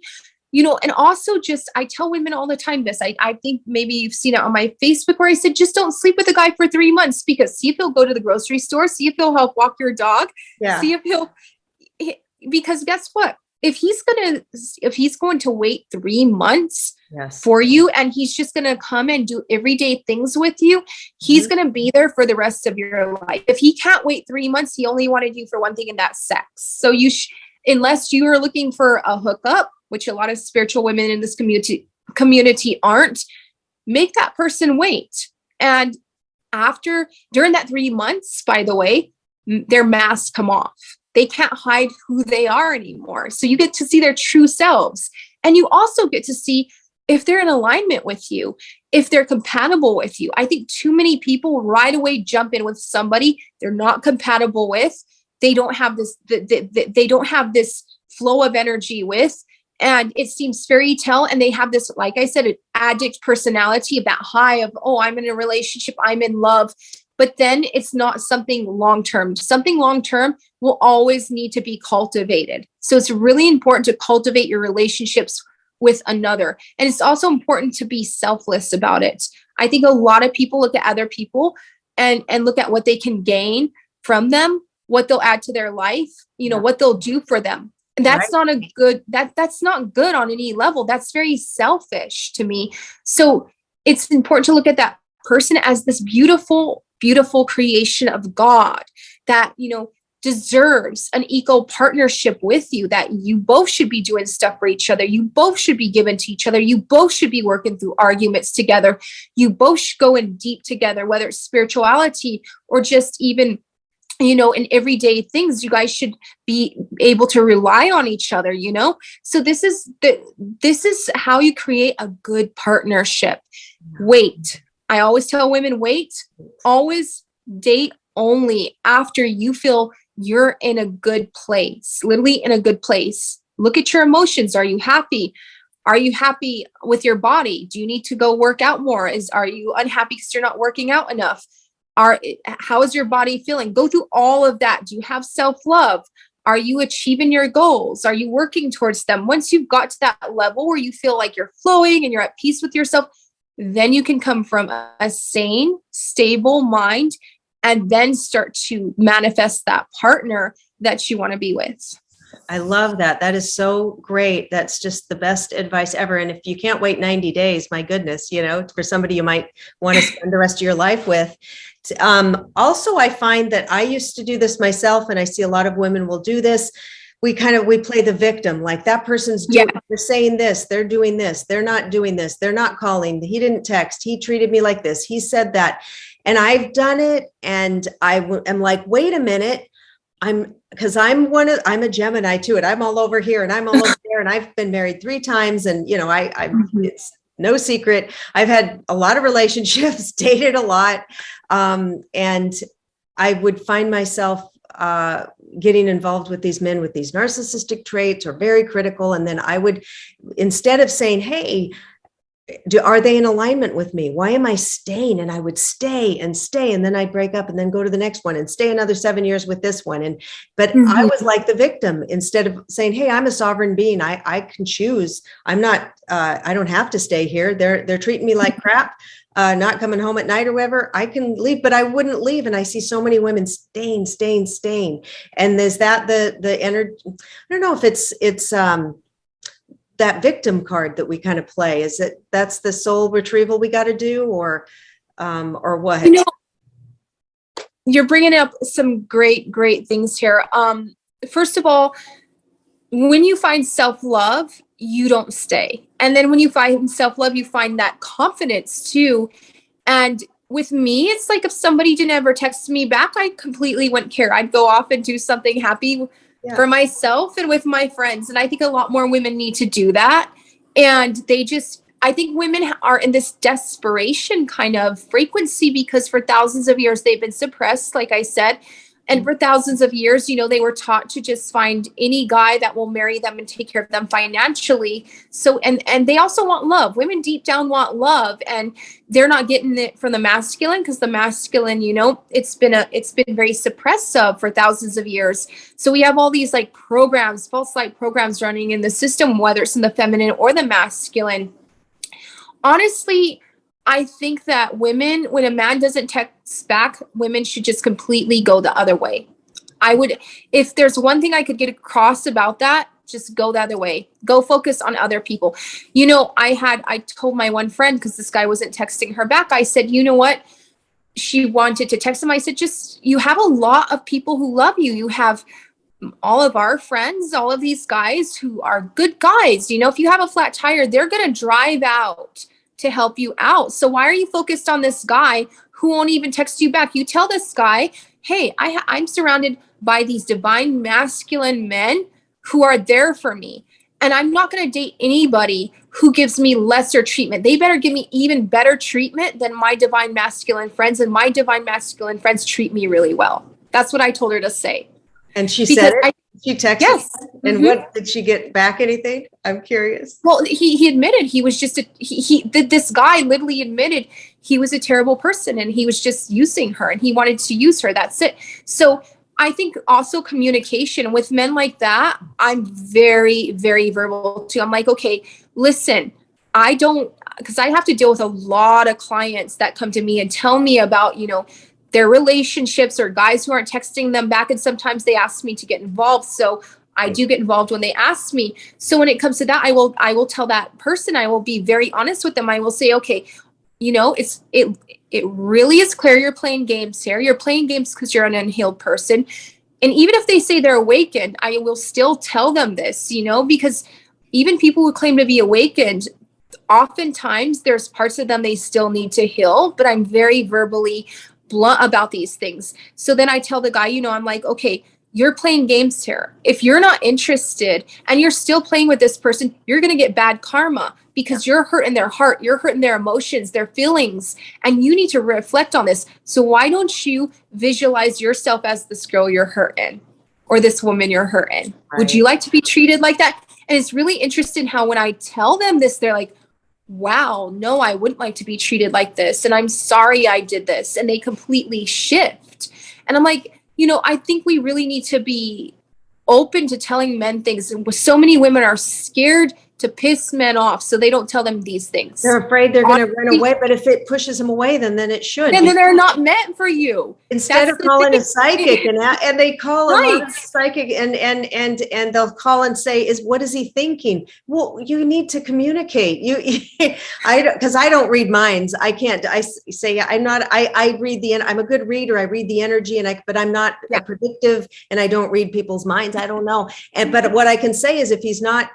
You know, and also just, I tell women all the time this, I think maybe you've seen it on my Facebook, where I said, just don't sleep with a guy for 3 months, because see if he'll go to the grocery store, see if he'll help walk your dog, see if because guess what? If he's going to wait 3 months for you, and he's just going to come and do everyday things with you, he's going to be there for the rest of your life. If he can't wait 3 months, he only wanted you for one thing, and that's sex. So unless you are looking for a hookup, which a lot of spiritual women in this community aren't, make that person wait. And during that 3 months, by the way, their masks come off. They can't hide who they are anymore. So you get to see their true selves. And you also get to see if they're in alignment with you, if they're compatible with you. I think too many people right away jump in with somebody they're not compatible with. They don't have this, they don't have this flow of energy with, and it seems fairy tale. And they have this, like I said, an addict personality, that high of, oh, I'm in a relationship, I'm in love. But then it's not something long-term. Something long-term will always need to be cultivated. So it's really important to cultivate your relationships with another. And it's also important to be selfless about it. I think a lot of people look at other people and look at what they can gain from them, what they'll add to their life, you know, what they'll do for them. And that's not a good, that's not good on any level. That's very selfish to me. So it's important to look at that person as this beautiful creation of God that, you know, deserves an equal partnership with you, that you both should be doing stuff for each other. You both should be given to each other. You both should be working through arguments together. You both should go in deep together, whether it's spirituality or just even, you know, in everyday things. You guys should be able to rely on each other, you know? So this is how you create a good partnership. Wait. I always tell women, wait, always date only after you feel you're in a good place, literally in a good place. Look at your emotions. Are you happy? Are you happy with your body? Do you need to go work out more? Are you unhappy because you're not working out enough? How is your body feeling? Go through all of that. Do you have self-love? Are you achieving your goals? Are you working towards them? Once you've got to that level where you feel like you're flowing and you're at peace with yourself, then you can come from a sane, stable mind and then start to manifest that partner that you want to be with. I love that. That is so great. That's just the best advice ever. And if you can't wait 90 days, my goodness, you know, for somebody you might want to spend the rest of your life with. Also, I find that I used to do this myself, and I see a lot of women will do this. We play the victim, like that person's doing, they're saying this, they're doing this, they're not doing this, they're not calling, he didn't text, he treated me like this, he said that. And I've done it, and am like, wait a minute, I'm a Gemini too, and I'm all over here and I'm all over there, and I've been married 3 times, and you know, it's no secret, I've had a lot of relationships, dated a lot, and I would find myself getting involved with these men with these narcissistic traits or very critical. And then I would, instead of saying, hey, are they in alignment with me? Why am I staying? And I would stay and stay. And then I'd break up and then go to the next one and stay another 7 years with this one. But I was like the victim, instead of saying, hey, I'm a sovereign being. I can choose. I'm not, I don't have to stay here. They're treating me like crap. Not coming home at night or whatever, I can leave, but I wouldn't leave. And I see so many women staying. And there's the energy. I don't know if it's that victim card that we kind of play. Is it, that's the soul retrieval we got to do, or what? You know, you're bringing up some great things here. First of all, when you find self-love, you don't stay. And then when you find self-love, you find that confidence too. And with me, it's like if somebody didn't ever text me back, I completely wouldn't care. I'd go off and do something happy for myself and with my friends. And I think a lot more women need to do that. And I think women are in this desperation kind of frequency because for thousands of years, they've been suppressed, like I said. And for thousands of years, they were taught to just find any guy that will marry them and take care of them financially. So, and they also want love. Women deep down want love, and they're not getting it from the masculine because the masculine, it's been very suppressive for thousands of years. So we have all these like programs, false light programs running in the system, whether it's in the feminine or the masculine. Honestly, I think that women, when a man doesn't text back, women should just completely go the other way. If there's one thing I could get across about that, just go the other way. Go focus on other people. I told my one friend, because this guy wasn't texting her back, I said, you know what? She wanted to text him. I said, you have a lot of people who love you. You have all of our friends, all of these guys who are good guys. If you have a flat tire, they're going to drive out to help you out. So why are you focused on this guy who won't even text you back? You tell this guy, hey, I'm surrounded by these divine masculine men who are there for me. And I'm not going to date anybody who gives me lesser treatment. They better give me even better treatment than my divine masculine friends. And my divine masculine friends treat me really well. That's what I told her to say. And she said it? She texted? Yes. And what, did she get back anything? I'm curious. Well, he admitted he was just this guy literally admitted he was a terrible person and he was just using her and he wanted to use her. That's it. So I think also communication with men like that, I'm very, very verbal too. I'm like, okay, listen, because I have to deal with a lot of clients that come to me and tell me about, their relationships or guys who aren't texting them back. And sometimes they ask me to get involved. So I do get involved when they ask me. So when it comes to that, I will tell that person, I will be very honest with them. I will say, okay, it really is clear you're playing games here. You're playing games because you're an unhealed person. And even if they say they're awakened, I will still tell them this, because even people who claim to be awakened, oftentimes there's parts of them they still need to heal, but I'm very verbally blunt about these things. So then I tell the guy, I'm like, okay, you're playing games here. If you're not interested and you're still playing with this person, you're going to get bad karma because you're hurting their heart. You're hurting their emotions, their feelings, and you need to reflect on this. So why don't you visualize yourself as this girl you're hurting or this woman you're hurting? Right. Would you like to be treated like that? And it's really interesting how when I tell them this, they're like, wow, no, I wouldn't like to be treated like this. And I'm sorry I did this. And they completely shift. And I'm like, I think we really need to be open to telling men things. And so many women are scared to piss men off, so they don't tell them these things. They're afraid they're going to run away, but if it pushes them away, then it should. Then they're not meant for you. Instead of calling a psychic and they call a lot of psychic and they'll call and say, what is he thinking? Well, you need to communicate. Because I don't read minds. I can't. I say I read I'm a good reader. I read the energy but I'm not predictive and I don't read people's minds. I don't know. But what I can say is if he's not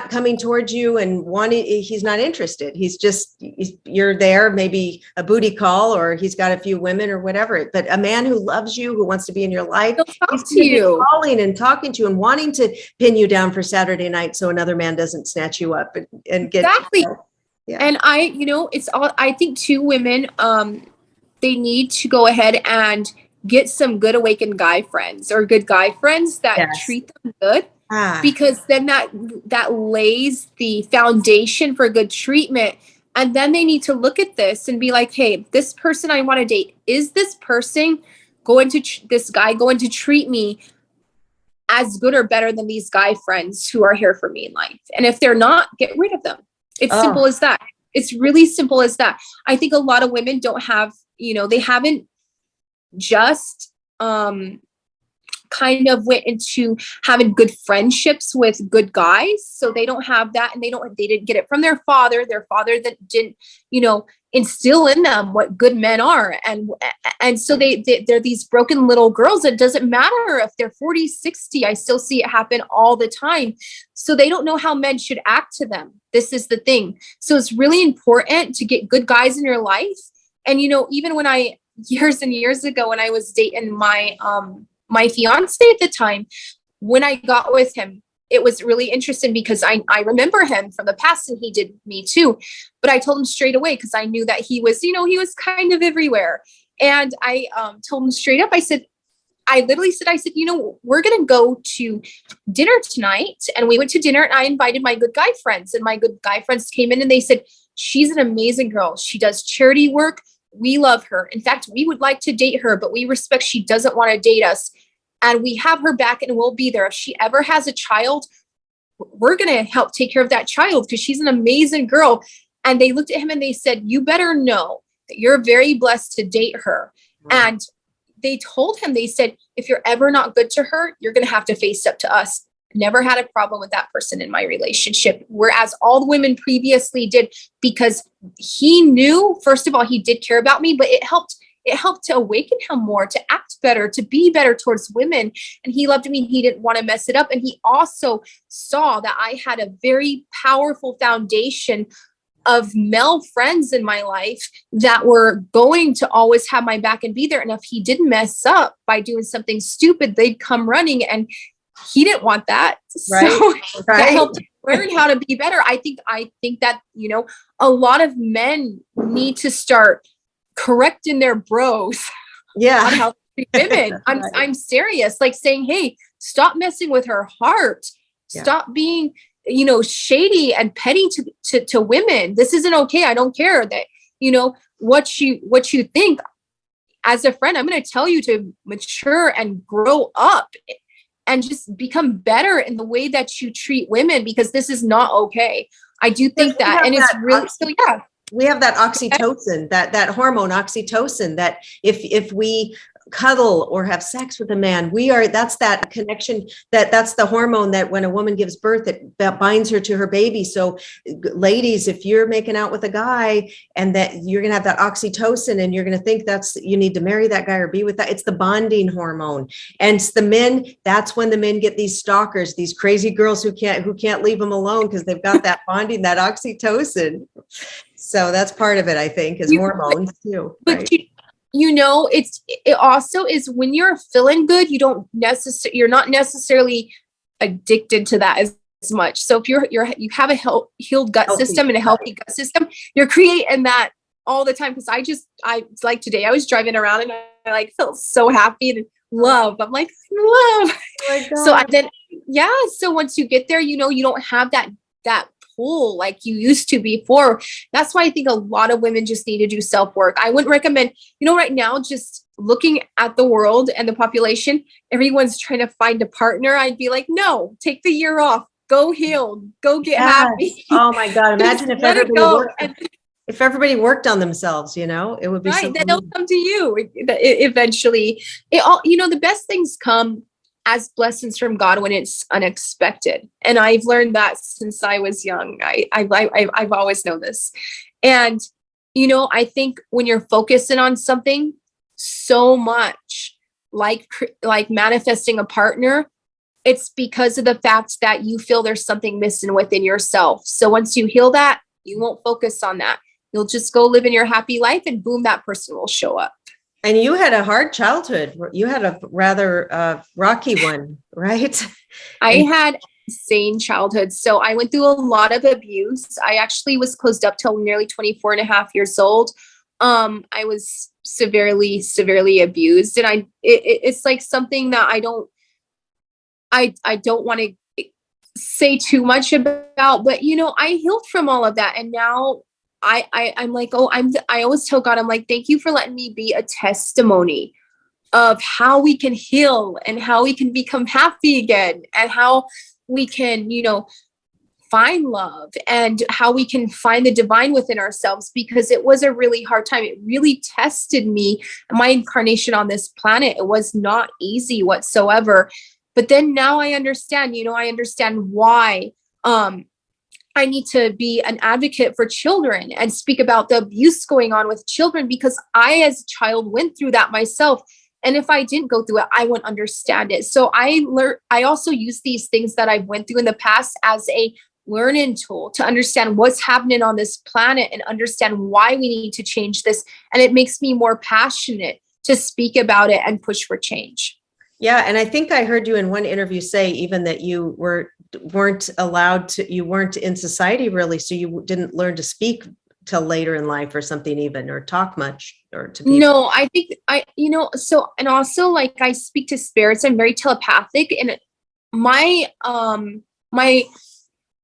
coming towards you and he's not interested. He's just, you're there, maybe a booty call, or he's got a few women or whatever. But a man who loves you, who wants to be in your life, he's to you, calling and talking to you and wanting to pin you down for Saturday night so another man doesn't snatch you up and get exactly. Yeah. And it's all. I think too, women, they need to go ahead and get some good awakened guy friends or good guy friends that treat them good. Because then that lays the foundation for good treatment. And then they need to look at this and be like, hey, this person I want to date, is this person this guy going to treat me as good or better than these guy friends who are here for me in life? And if they're not, get rid of them. It's simple as that. It's really simple as that. I think a lot of women don't have, they haven't just, kind of went into having good friendships with good guys. So they don't have that, and they didn't get it from their father that didn't, instill in them what good men are. And so they're these broken little girls. It doesn't matter if they're 40, 60. I still see it happen all the time. So they don't know how men should act to them. This is the thing. So it's really important to get good guys in your life. And, even when years and years ago, when I was dating my fiance at the time, when I got with him, it was really interesting because I remember him from the past, and he did me too. But I told him straight away, because I knew that he was kind of everywhere. And I told him straight up, I literally said, we're going to go to dinner tonight. And we went to dinner, and I invited my good guy friends, and my good guy friends came in, and they said, she's an amazing girl. She does charity work. We love her. In fact, we would like to date her, but we respect she doesn't want to date us. And we have her back, and we'll be there. If she ever has a child, we're going to help take care of that child, because she's an amazing girl. And they looked at him and they said, you better know that you're very blessed to date her. Mm-hmm. And they told him, they said, if you're ever not good to her, you're going to have to face up to us. Never had a problem with that person in my relationship. Whereas all the women previously did, because he knew, first of all, he did care about me, but it helped to awaken him more, to act better, to be better towards women. And he loved me. He didn't want to mess it up. And he also saw that I had a very powerful foundation of male friends in my life that were going to always have my back and be there. And if he didn't mess up by doing something stupid, they'd come running, and he didn't want that. Right. So that helped learn how to be better. I think that, a lot of men need to start correcting their bros on how to treat women. I'm serious. Like saying, hey, stop messing with her heart. Stop being, shady and petty to women. This isn't okay. I don't care that, what you think. As a friend, I'm going to tell you to mature and grow up and just become better in the way that you treat women, because this is not okay. I do think that. And it's really, so yeah. We have that oxytocin, that hormone oxytocin, that if we cuddle or have sex with a man, that's that connection, that's the hormone that when a woman gives birth, that binds her to her baby. So ladies, if you're making out with a guy and that you're going to have that oxytocin, and you're going to think you need to marry that guy or be with that, it's the bonding hormone. And it's the men, that's when the men get these stalkers, these crazy girls who can't leave them alone because they've got that bonding, that oxytocin. So that's part of it, I think, is hormones too. Right? But it also is when you're feeling good, you're not necessarily addicted to that as much. So if you have a healed gut system and a healthy gut system, you're creating that all the time. Because I like today, I was driving around and I felt so happy and love. I'm like, love. Oh my God. So once you get there, you don't have that pull like you used to before. That's why I think a lot of women just need to do self-work. I wouldn't recommend, right now, just looking at the world and the population, everyone's trying to find a partner. I'd be like, no, take the year off, go heal, go get happy. Oh my God. Imagine if everybody worked on themselves, it would be right. Then it'll come to you eventually. The best things come as blessings from God when it's unexpected. And I've learned that since I was young. I've always known this. And, I think when you're focusing on something so much, like manifesting a partner, it's because of the fact that you feel there's something missing within yourself. So once you heal that, you won't focus on that. You'll just go live in your happy life, and boom, that person will show up. And you had a hard childhood. You had a rather rocky one, right? I had insane childhood. So I went through a lot of abuse. I actually was closed up till nearly 24 and a half years old. I was severely, severely abused. And it's like something that I don't want to say too much about, but I healed from all of that. And now I'm like, I always tell God, I'm like, thank you for letting me be a testimony of how we can heal and how we can become happy again, and how we can, find love, and how we can find the divine within ourselves, because it was a really hard time. It really tested me, my incarnation on this planet. It was not easy whatsoever. But then now I understand, I understand why, I need to be an advocate for children and speak about the abuse going on with children, because I, as a child, went through that myself. And if I didn't go through it, I wouldn't understand it. So I also use these things that I went through in the past as a learning tool to understand what's happening on this planet and understand why we need to change this. And it makes me more passionate to speak about it and push for change. Yeah. And I think I heard you in one interview say even that you weren't allowed to, you weren't in society really. So you didn't learn to speak till later in life or something even, or talk much or to people. No, I think so. And also, like, I speak to spirits. I'm very telepathic, and my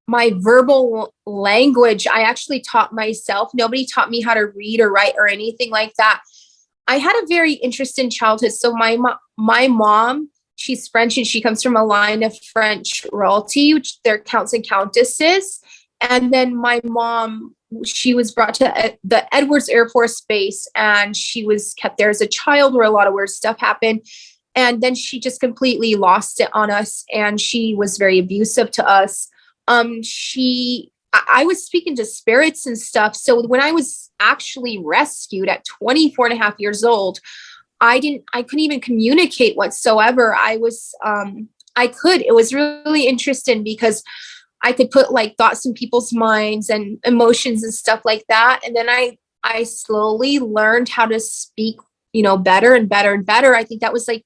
my verbal language, I actually taught myself. Nobody taught me how to read or write or anything like that. I had a very interesting childhood. So my mom, she's French, and she comes from a line of French royalty, which they're counts and countesses. And then my mom, she was brought to the Edwards Air Force Base, and she was kept there as a child where a lot of weird stuff happened. And then she just completely lost it on us, and she was very abusive to us. I was speaking to spirits and stuff. So when I was actually rescued at 24 and a half years old, I couldn't even communicate whatsoever. it was really interesting because I could put like thoughts in people's minds and emotions and stuff like that. And then I slowly learned how to speak, better and better and better. I think that was like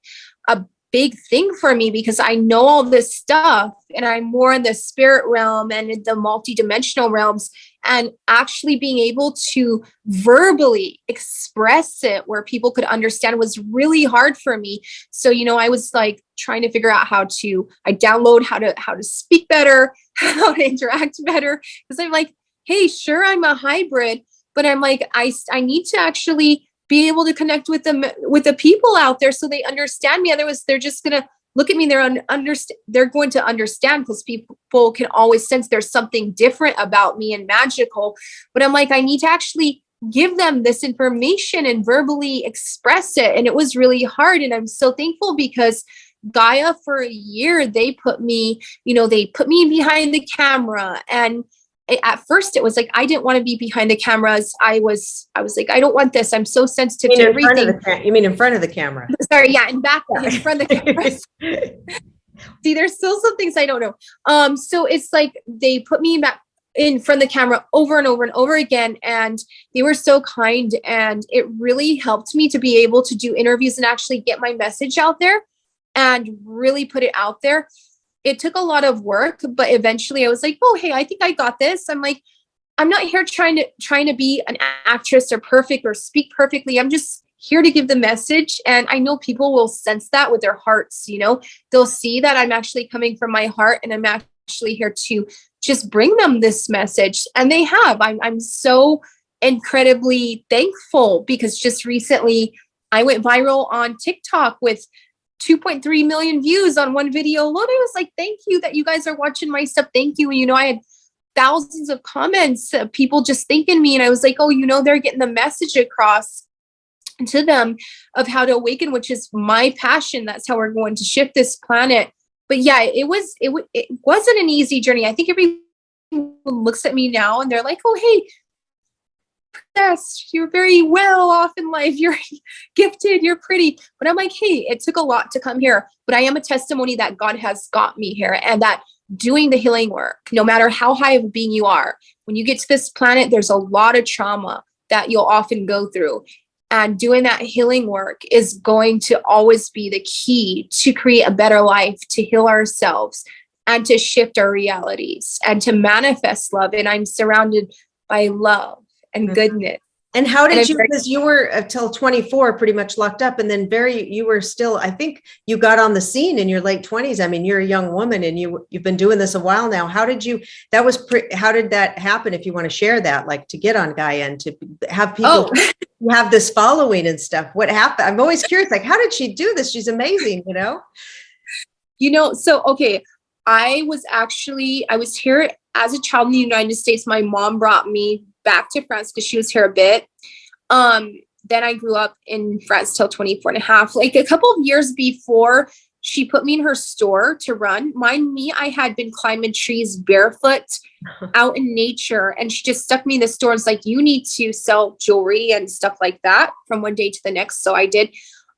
a big thing for me because I know all this stuff and I'm more in the spirit realm and in the multidimensional realms, and actually being able to verbally express it where people could understand was really hard for me. So, I was like trying to figure out I download how to speak better, how to interact better. Cause I'm like, hey, sure, I'm a hybrid, but I'm like, I need to actually be able to connect with the people out there so they understand me. Otherwise, they're just going to look at me. They're going to understand because people can always sense there's something different about me and magical. But I'm like, I need to actually give them this information and verbally express it. And it was really hard. And I'm so thankful because Gaia, for a year, they put me behind the camera. And at first it was like, I didn't want to be behind the cameras. I was like, I don't want this. I'm so sensitive to everything. You mean in front of the camera? Sorry. Yeah. In back, in front of the cameras. See, there's still some things I don't know. So it's like, they put me back in front of the camera over and over and over again. And they were so kind. And it really helped me to be able to do interviews and actually get my message out there and really put it out there. It took a lot of work, but eventually I was like, oh, hey, I think I got this. I'm like, I'm not here trying to be an actress or perfect or speak perfectly. I'm just here to give the message. And I know people will sense that with their hearts, they'll see that I'm actually coming from my heart and I'm actually here to just bring them this message. And they have. I'm so incredibly thankful because just recently I went viral on TikTok with 2.3 million views on one video alone. I was like, thank you that you guys are watching my stuff. Thank you. I had thousands of comments, people just thanking me. And I was like, oh, they're getting the message across to them of how to awaken, which is my passion. That's how we're going to shift this planet. But yeah, it wasn't an easy journey. I think everyone looks at me now and they're like, oh, hey, yes, you're very well off in life. You're gifted. You're pretty. But I'm like, hey, it took a lot to come here, but I am a testimony that God has got me here, and that doing the healing work, no matter how high of a being you are, when you get to this planet, there's a lot of trauma that you'll often go through. And doing that healing work is going to always be the key to create a better life, to heal ourselves and to shift our realities and to manifest love. And I'm surrounded by love and goodness. And how did you, because you were till 24 pretty much locked up, and then you were still, I think you got on the scene in your late 20s. I mean, you're a young woman and you've been doing this a while now. How did that happen? If you want to share that, like to get on Gaia and to have people have this following and stuff, what happened? I'm always curious, like, how did she do this? She's amazing, So, okay. I was here as a child in the United States. My mom brought me back to France because she was here a bit. Then I grew up in France till 24 and a half. Like a couple of years before She put me in her store to run. Mind me, I had been climbing trees barefoot out in nature, and she just stuck me in the store. It's like, you need to sell jewelry and stuff like that from one day to the next. So I did.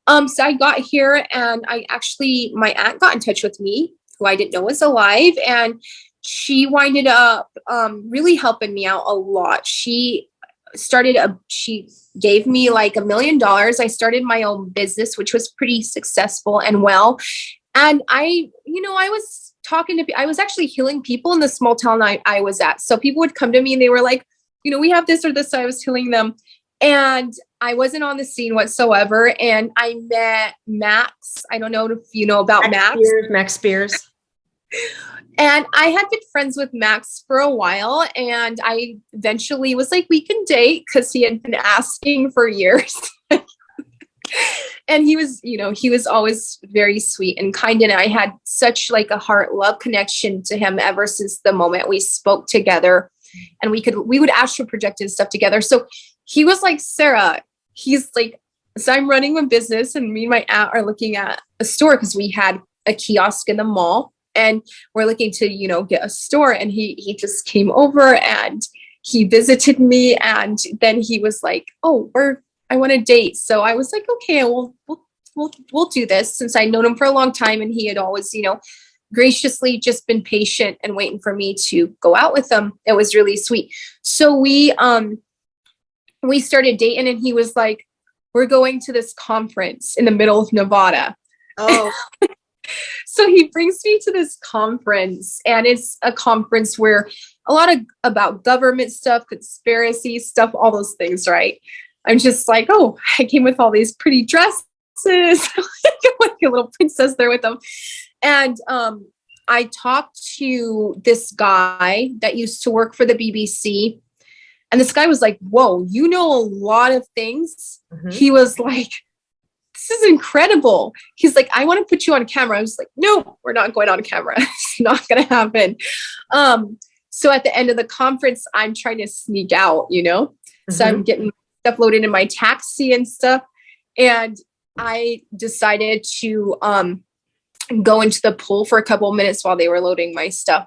So I got here, and my aunt got in touch with me, who I didn't know was alive, and she winded up really helping me out a lot. She gave me like $1 million. I started my own business, which was pretty successful and well. And I was actually healing people in the small town I was at. So people would come to me and they were like, we have this or this. So I was healing them. And I wasn't on the scene whatsoever. And I met Max. I don't know if you know about Max. Max Spears. And I had been friends with Max for a while. And I eventually was like, we can date, because he had been asking for years. And he was always very sweet and kind. And I had such like a heart love connection to him ever since the moment we spoke together, and we would astral project and stuff together. So he was like, Sarah, he's like, so I'm running a business, and me and my aunt are looking at a store, because we had a kiosk in the mall, and we're looking to, get a store. And he just came over and he visited me. And then he was like, oh, I want to date. So I was like, okay, we'll do this, since I'd known him for a long time. And he had always, graciously just been patient and waiting for me to go out with him. It was really sweet. So we started dating, and he was like, we're going to this conference in the middle of Nevada. Oh, so he brings me to this conference, and it's a conference where a lot about government stuff, conspiracy stuff, all those things, right? I'm just like, oh, I came with all these pretty dresses, like a little princess there with them. And I talked to this guy that used to work for the BBC. And this guy was like, whoa, you know a lot of things. Mm-hmm. He was like, this is incredible. He's like, I want to put you on camera. I was like, no, we're not going on camera. It's not going to happen. So at the end of the conference, I'm trying to sneak out, Mm-hmm. So I'm getting stuff loaded in my taxi and stuff. And I decided to go into the pool for a couple of minutes while they were loading my stuff,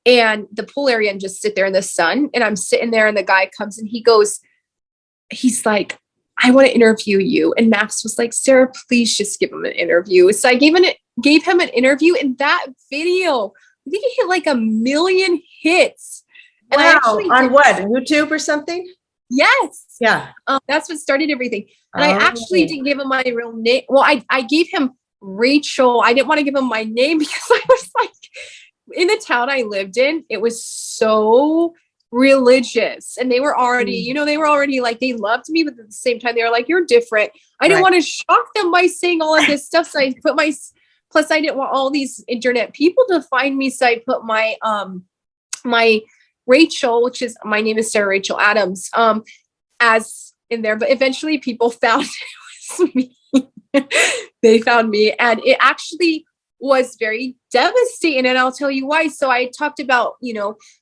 and the pool area, and just sit there in the sun. And I'm sitting there, and the guy comes and he's like, I want to interview you. And Max was like, Sarah, please just give him an interview. So I gave him an interview, and that video, I think it hit like 1 million hits. And wow. On what? YouTube or something? Yes. Yeah. That's what started everything. And I actually didn't give him my real name. Well, I gave him Rachel. I didn't want to give him my name, because I was like, in the town I lived in, it was so religious, and they were already, like, they loved me, but at the same time, they were like, you're different. I didn't want to shock them by saying all of this stuff. So I put plus I didn't want all these internet people to find me. So I put my, my Rachel, which is, my name is Sarah Rachel Adams, as in there, but eventually people found it was me. They found me, and it actually was very devastating. And I'll tell you why. So I talked about,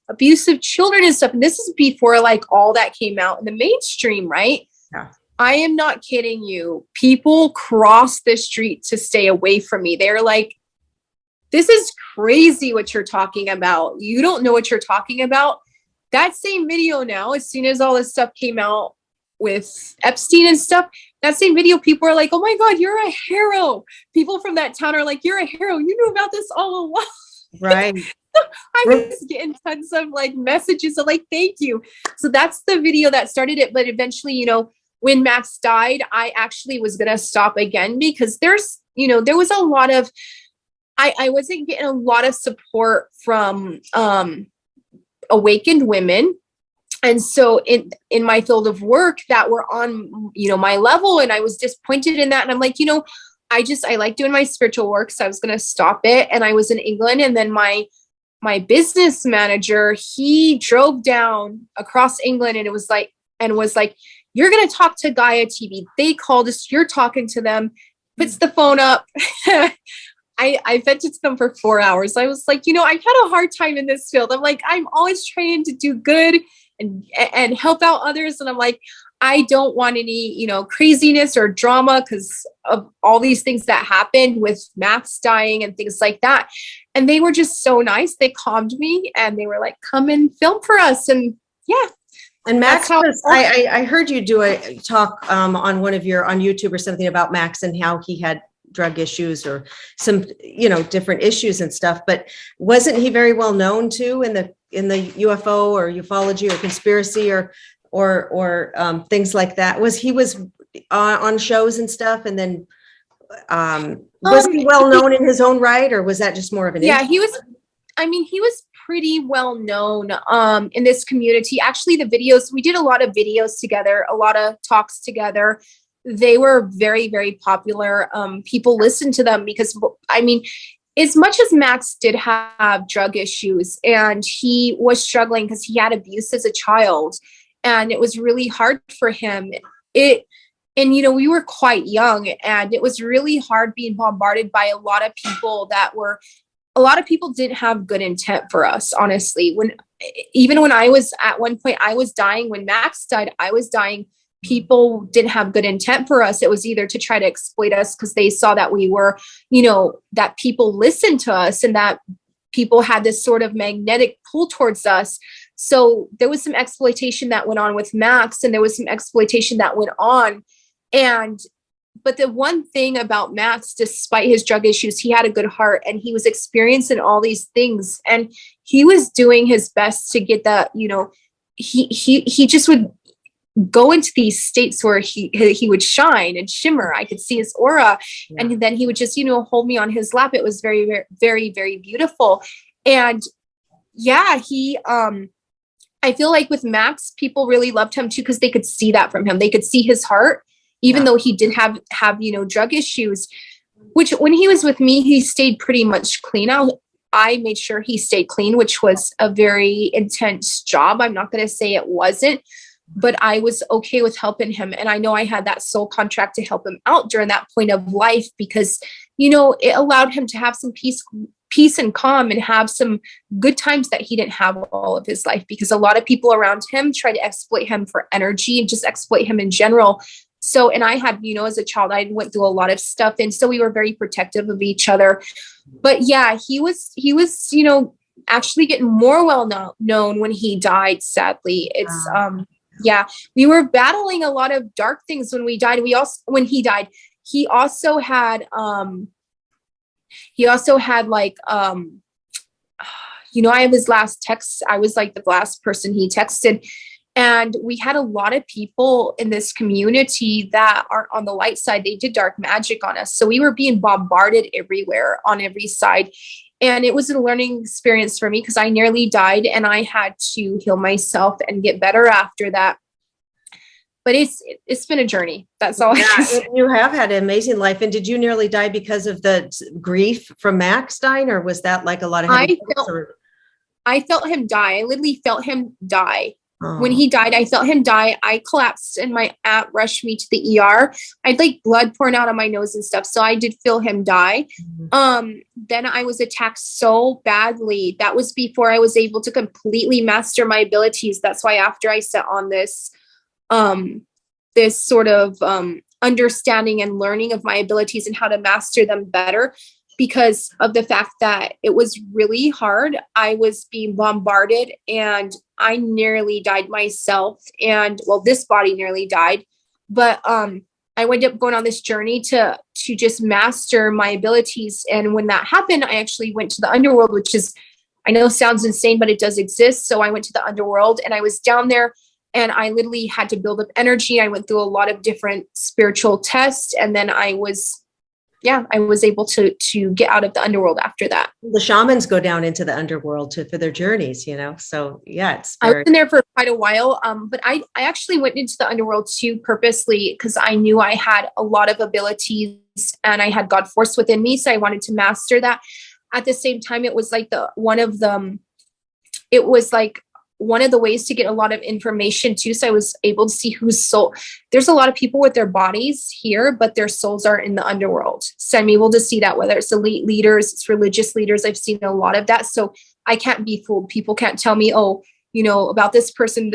abusive children and stuff. And this is before like all that came out in the mainstream, right? Yeah. I am not kidding you. People cross the street to stay away from me. They're like, this is crazy what you're talking about. You don't know what you're talking about. That same video now, as soon as all this stuff came out with Epstein and stuff, that same video, people are like, oh my God, you're a hero. People from that town are like, you're a hero. You knew about this all along. Right. I was getting tons of like messages of like, thank you. So that's the video that started it. But eventually, when Max died, I actually was going to stop again, because there was a lot of, I wasn't getting a lot of support from awakened women. And so in my field of work that were on, my level, and I was disappointed in that. And I'm like, I like doing my spiritual work. So I was going to stop it. And I was in England, and then my business manager, he drove down across England, and was like, you're going to talk to Gaia TV. They called us. You're talking to them. Puts the phone up. I vented to them for 4 hours. I was like, I've had a hard time in this field. I'm like, I'm always trying to do good and help out others. And I'm like, I don't want any, you know, craziness or drama because of all these things that happened with Max dying and things like that. And they were just so nice. They calmed me and they were like, come and film for us. And yeah. And Max was, I heard you do a talk on one of your, on YouTube or something about Max and how he had drug issues or some, you know, different issues and stuff, but wasn't he very well known too in the UFO or ufology or conspiracy or things like that? He was on shows and stuff, and then was he well known in his own right, or was that just more of an he was, I mean, he was pretty well known in this community. Actually, the videos, we did a lot of videos together, a lot of talks together. They were very, very popular. People listened to them because, I mean, as much as Max did have drug issues and he was struggling because he had abuse as a child, and it was really hard for him. And, you know, we were quite young, and it was really hard being bombarded by a lot of people a lot of people didn't have good intent for us, honestly. Even when I was at one point, I was dying. When Max died, I was dying. People didn't have good intent for us. It was either to try to exploit us because they saw that we were, you know, that people listened to us and that people had this sort of magnetic pull towards us. So there was some exploitation that went on with Max, and there was some exploitation that went on. But the one thing about Max, despite his drug issues, he had a good heart and he was experiencing all these things, and he was doing his best to get that, you know, he just would go into these states where he would shine and shimmer. I could see his aura. Yeah. And then he would just, you know, hold me on his lap. It was very, very, very, very beautiful. And yeah, I feel like with Max, people really loved him too, because they could see that from him. They could see his heart, even though he did have, you know, drug issues, which when he was with me, he stayed pretty much clean. I made sure he stayed clean, which was a very intense job. I'm not going to say it wasn't, but I was okay with helping him. And I know I had that soul contract to help him out during that point of life, because, you know, it allowed him to have some peace and calm and have some good times that he didn't have all of his life, because a lot of people around him tried to exploit him for energy and just exploit him in general. So, and I had, you know, as a child, I went through a lot of stuff. And so we were very protective of each other. But yeah, he was, you know, actually getting more well known when he died, sadly. It's, yeah, we were battling a lot of dark things when we died. When he died, he also had like, you know, I have his last text. I was like the last person he texted. And we had a lot of people in this community that are on the light side. They did dark magic on us. So we were being bombarded everywhere on every side. And it was a learning experience for me, because I nearly died and I had to heal myself and get better after that. But it's been a journey. That's all. You have had an amazing life. And did you nearly die because of the grief from Max dying, or was that like a lot of I felt him die. I literally felt him die. When he died, I felt him die. I collapsed and my aunt rushed me to the ER. I had like blood pouring out of my nose and stuff. So I did feel him die. Then I was attacked so badly. That was before I was able to completely master my abilities. That's why after I set on this sort of understanding and learning of my abilities and how to master them better, because of the fact that it was really hard. I was being bombarded and I nearly died myself. And well, this body nearly died, but I went up going on this journey to just master my abilities. And when that happened, I actually went to the underworld, which is, I know sounds insane, but it does exist. So I went to the underworld and I was down there and I literally had to build up energy. I went through a lot of different spiritual tests. And then I was able to get out of the underworld after that. The shamans go down into the underworld for their journeys, you know? So yeah, I was in there for quite a while. But I actually went into the underworld too, purposely, because I knew I had a lot of abilities and I had God force within me. So I wanted to master that. At the same time, it was like one of the ways to get a lot of information too. So I was able to see whose soul. There's a lot of people with their bodies here, but their souls are in the underworld. So I'm able to see that, whether it's elite leaders, it's religious leaders. I've seen a lot of that. So I can't be fooled. People can't tell me, oh, about this person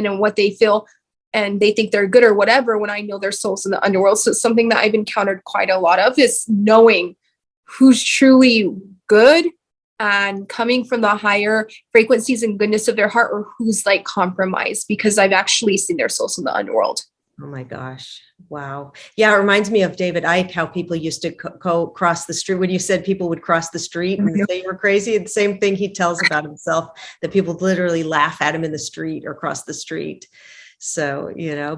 and what they feel, and they think they're good or whatever, when I know their souls in the underworld. So it's something that I've encountered quite a lot of, is knowing who's truly good and coming from the higher frequencies and goodness of their heart, or who's like compromised, because I've actually seen their souls in the underworld. Oh my gosh. Wow. Yeah. It reminds me of David Icke, how people used to go cross the street. When you said people would cross the street and say you were crazy, the same thing he tells about himself, that people literally laugh at him in the street or cross the street. So,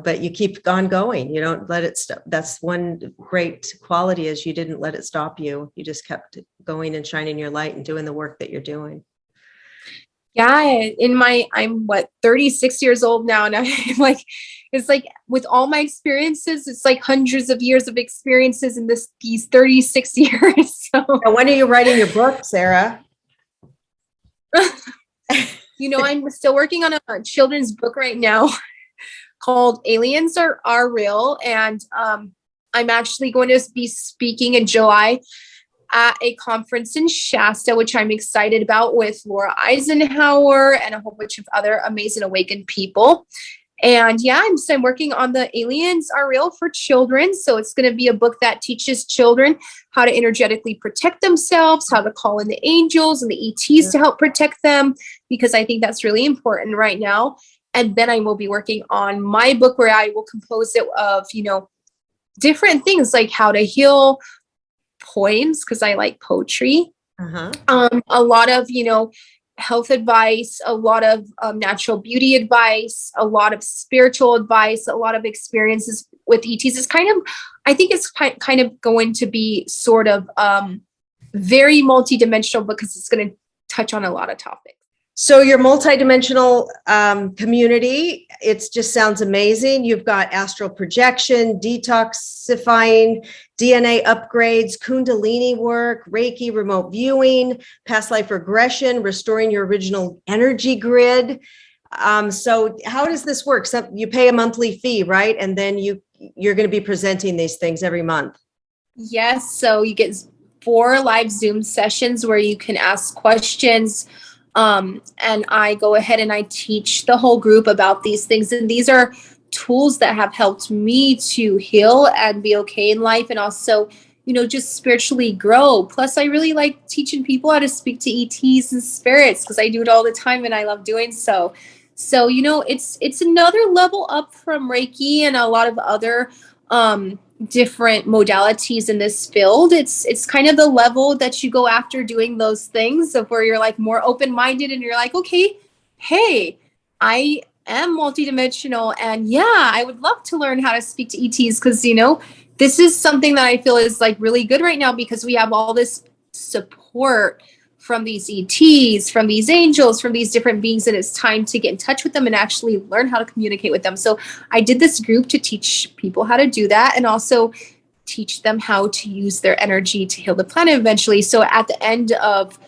but you keep on going. You don't let it stop. That's one great quality, is you didn't let it stop you. You just kept going and shining your light and doing the work that you're doing. Yeah. I'm 36 years old now. And I'm like, it's like with all my experiences, it's like hundreds of years of experiences in these 36 years. So now, when are you writing your book, Sarah? I'm still working on a children's book right now called Aliens Are Real. And I'm actually going to be speaking in July at a conference in Shasta, which I'm excited about, with Laura Eisenhower and a whole bunch of other amazing awakened people. And yeah, I'm working on the Aliens Are Real for children. So it's going to be a book that teaches children how to energetically protect themselves, how to call in the angels and the ETs to help protect them, because I think that's really important right now. And then I will be working on my book, where I will compose it of, different things, like how to heal, poems, because I like poetry, a lot of, health advice, a lot of natural beauty advice, a lot of spiritual advice, a lot of experiences with ETs. It's I think it's kind of going to be sort of very multidimensional, because it's going to touch on a lot of topics. So your multidimensional community, it just sounds amazing. You've got astral projection, detoxifying, DNA upgrades, Kundalini work, Reiki, remote viewing, past life regression, restoring your original energy grid. So how does this work? So you pay a monthly fee, right? And then you're going to be presenting these things every month. Yes. So you get 4 live Zoom sessions where you can ask questions. And I go ahead and I teach the whole group about these things. And these are tools that have helped me to heal and be okay in life, and also, just spiritually grow. Plus, I really like teaching people how to speak to ETs and spirits, because I do it all the time and I love doing so. So, it's another level up from Reiki and a lot of other different modalities in this field. It's kind of the level that you go after doing those things, of where you're like more open-minded and you're like, okay, hey, I am multidimensional, and yeah, I would love to learn how to speak to ETs, because this is something that I feel is like really good right now, because we have all this support from these ETs, from these angels, from these different beings, and it's time to get in touch with them and actually learn how to communicate with them. So I did this group to teach people how to do that, and also teach them how to use their energy to heal the planet eventually. So at the end of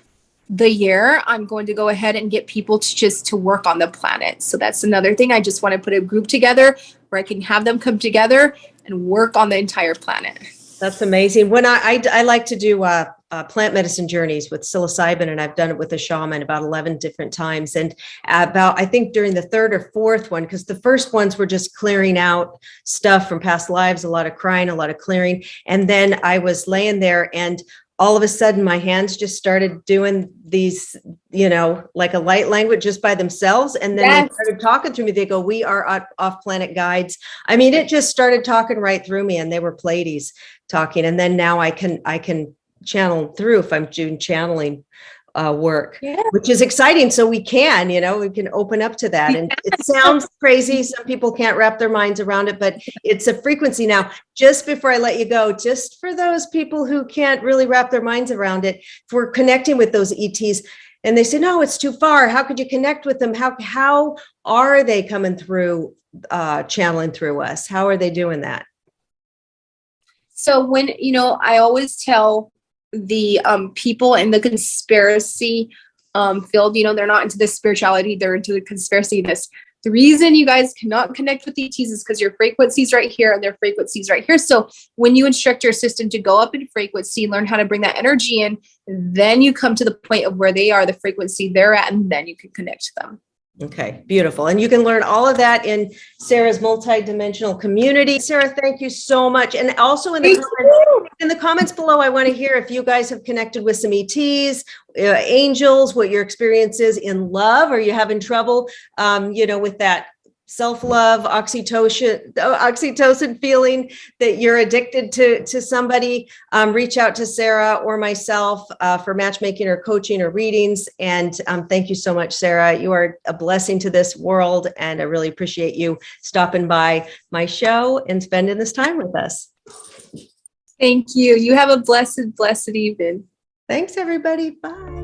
the year, I'm going to go ahead and get people to work on the planet. So that's another thing. I just want to put a group together where I can have them come together and work on the entire planet. That's amazing. When I like to do plant medicine journeys with psilocybin, and I've done it with a shaman about 11 different times. And I think during the 3rd or 4th one, because the first ones were just clearing out stuff from past lives, a lot of crying, a lot of clearing. And then I was laying there, and all of a sudden my hands just started doing these, like a light language just by themselves. And then They started talking through me. They go, "We are off-planet guides." I mean, it just started talking right through me, and they were Pleiades talking. And then now I can channel through if I'm doing channeling work, which is exciting. So we can, we can open up to that. And it sounds crazy. Some people can't wrap their minds around it, but it's a frequency. Now, just before I let you go, just for those people who can't really wrap their minds around it, if we're connecting with those ETs and they say, "No, it's too far. How could you connect with them?" How are they coming through, channeling through us? How are they doing that? So when, I always tell the people in the conspiracy field, they're not into the spirituality, they're into the conspiracy-ness. The reason you guys cannot connect with ETs is because your frequency's right here and their frequency's right here. So when you instruct your system to go up in frequency, learn how to bring that energy in, then you come to the point of where they are, the frequency they're at, and then you can connect to them. Okay, beautiful. And you can learn all of that in Sarah's multidimensional community. Sarah, thank you so much. And also in the comments below, I want to hear if you guys have connected with some ETs, angels, what your experience is in love. Are you having trouble, with that self-love, oxytocin feeling that you're addicted to somebody? Reach out to Sarah or myself for matchmaking or coaching or readings. And thank you so much, Sarah. You are a blessing to this world, and I really appreciate you stopping by my show and spending this time with us. Thank you. You have a blessed evening. Thanks, everybody. Bye.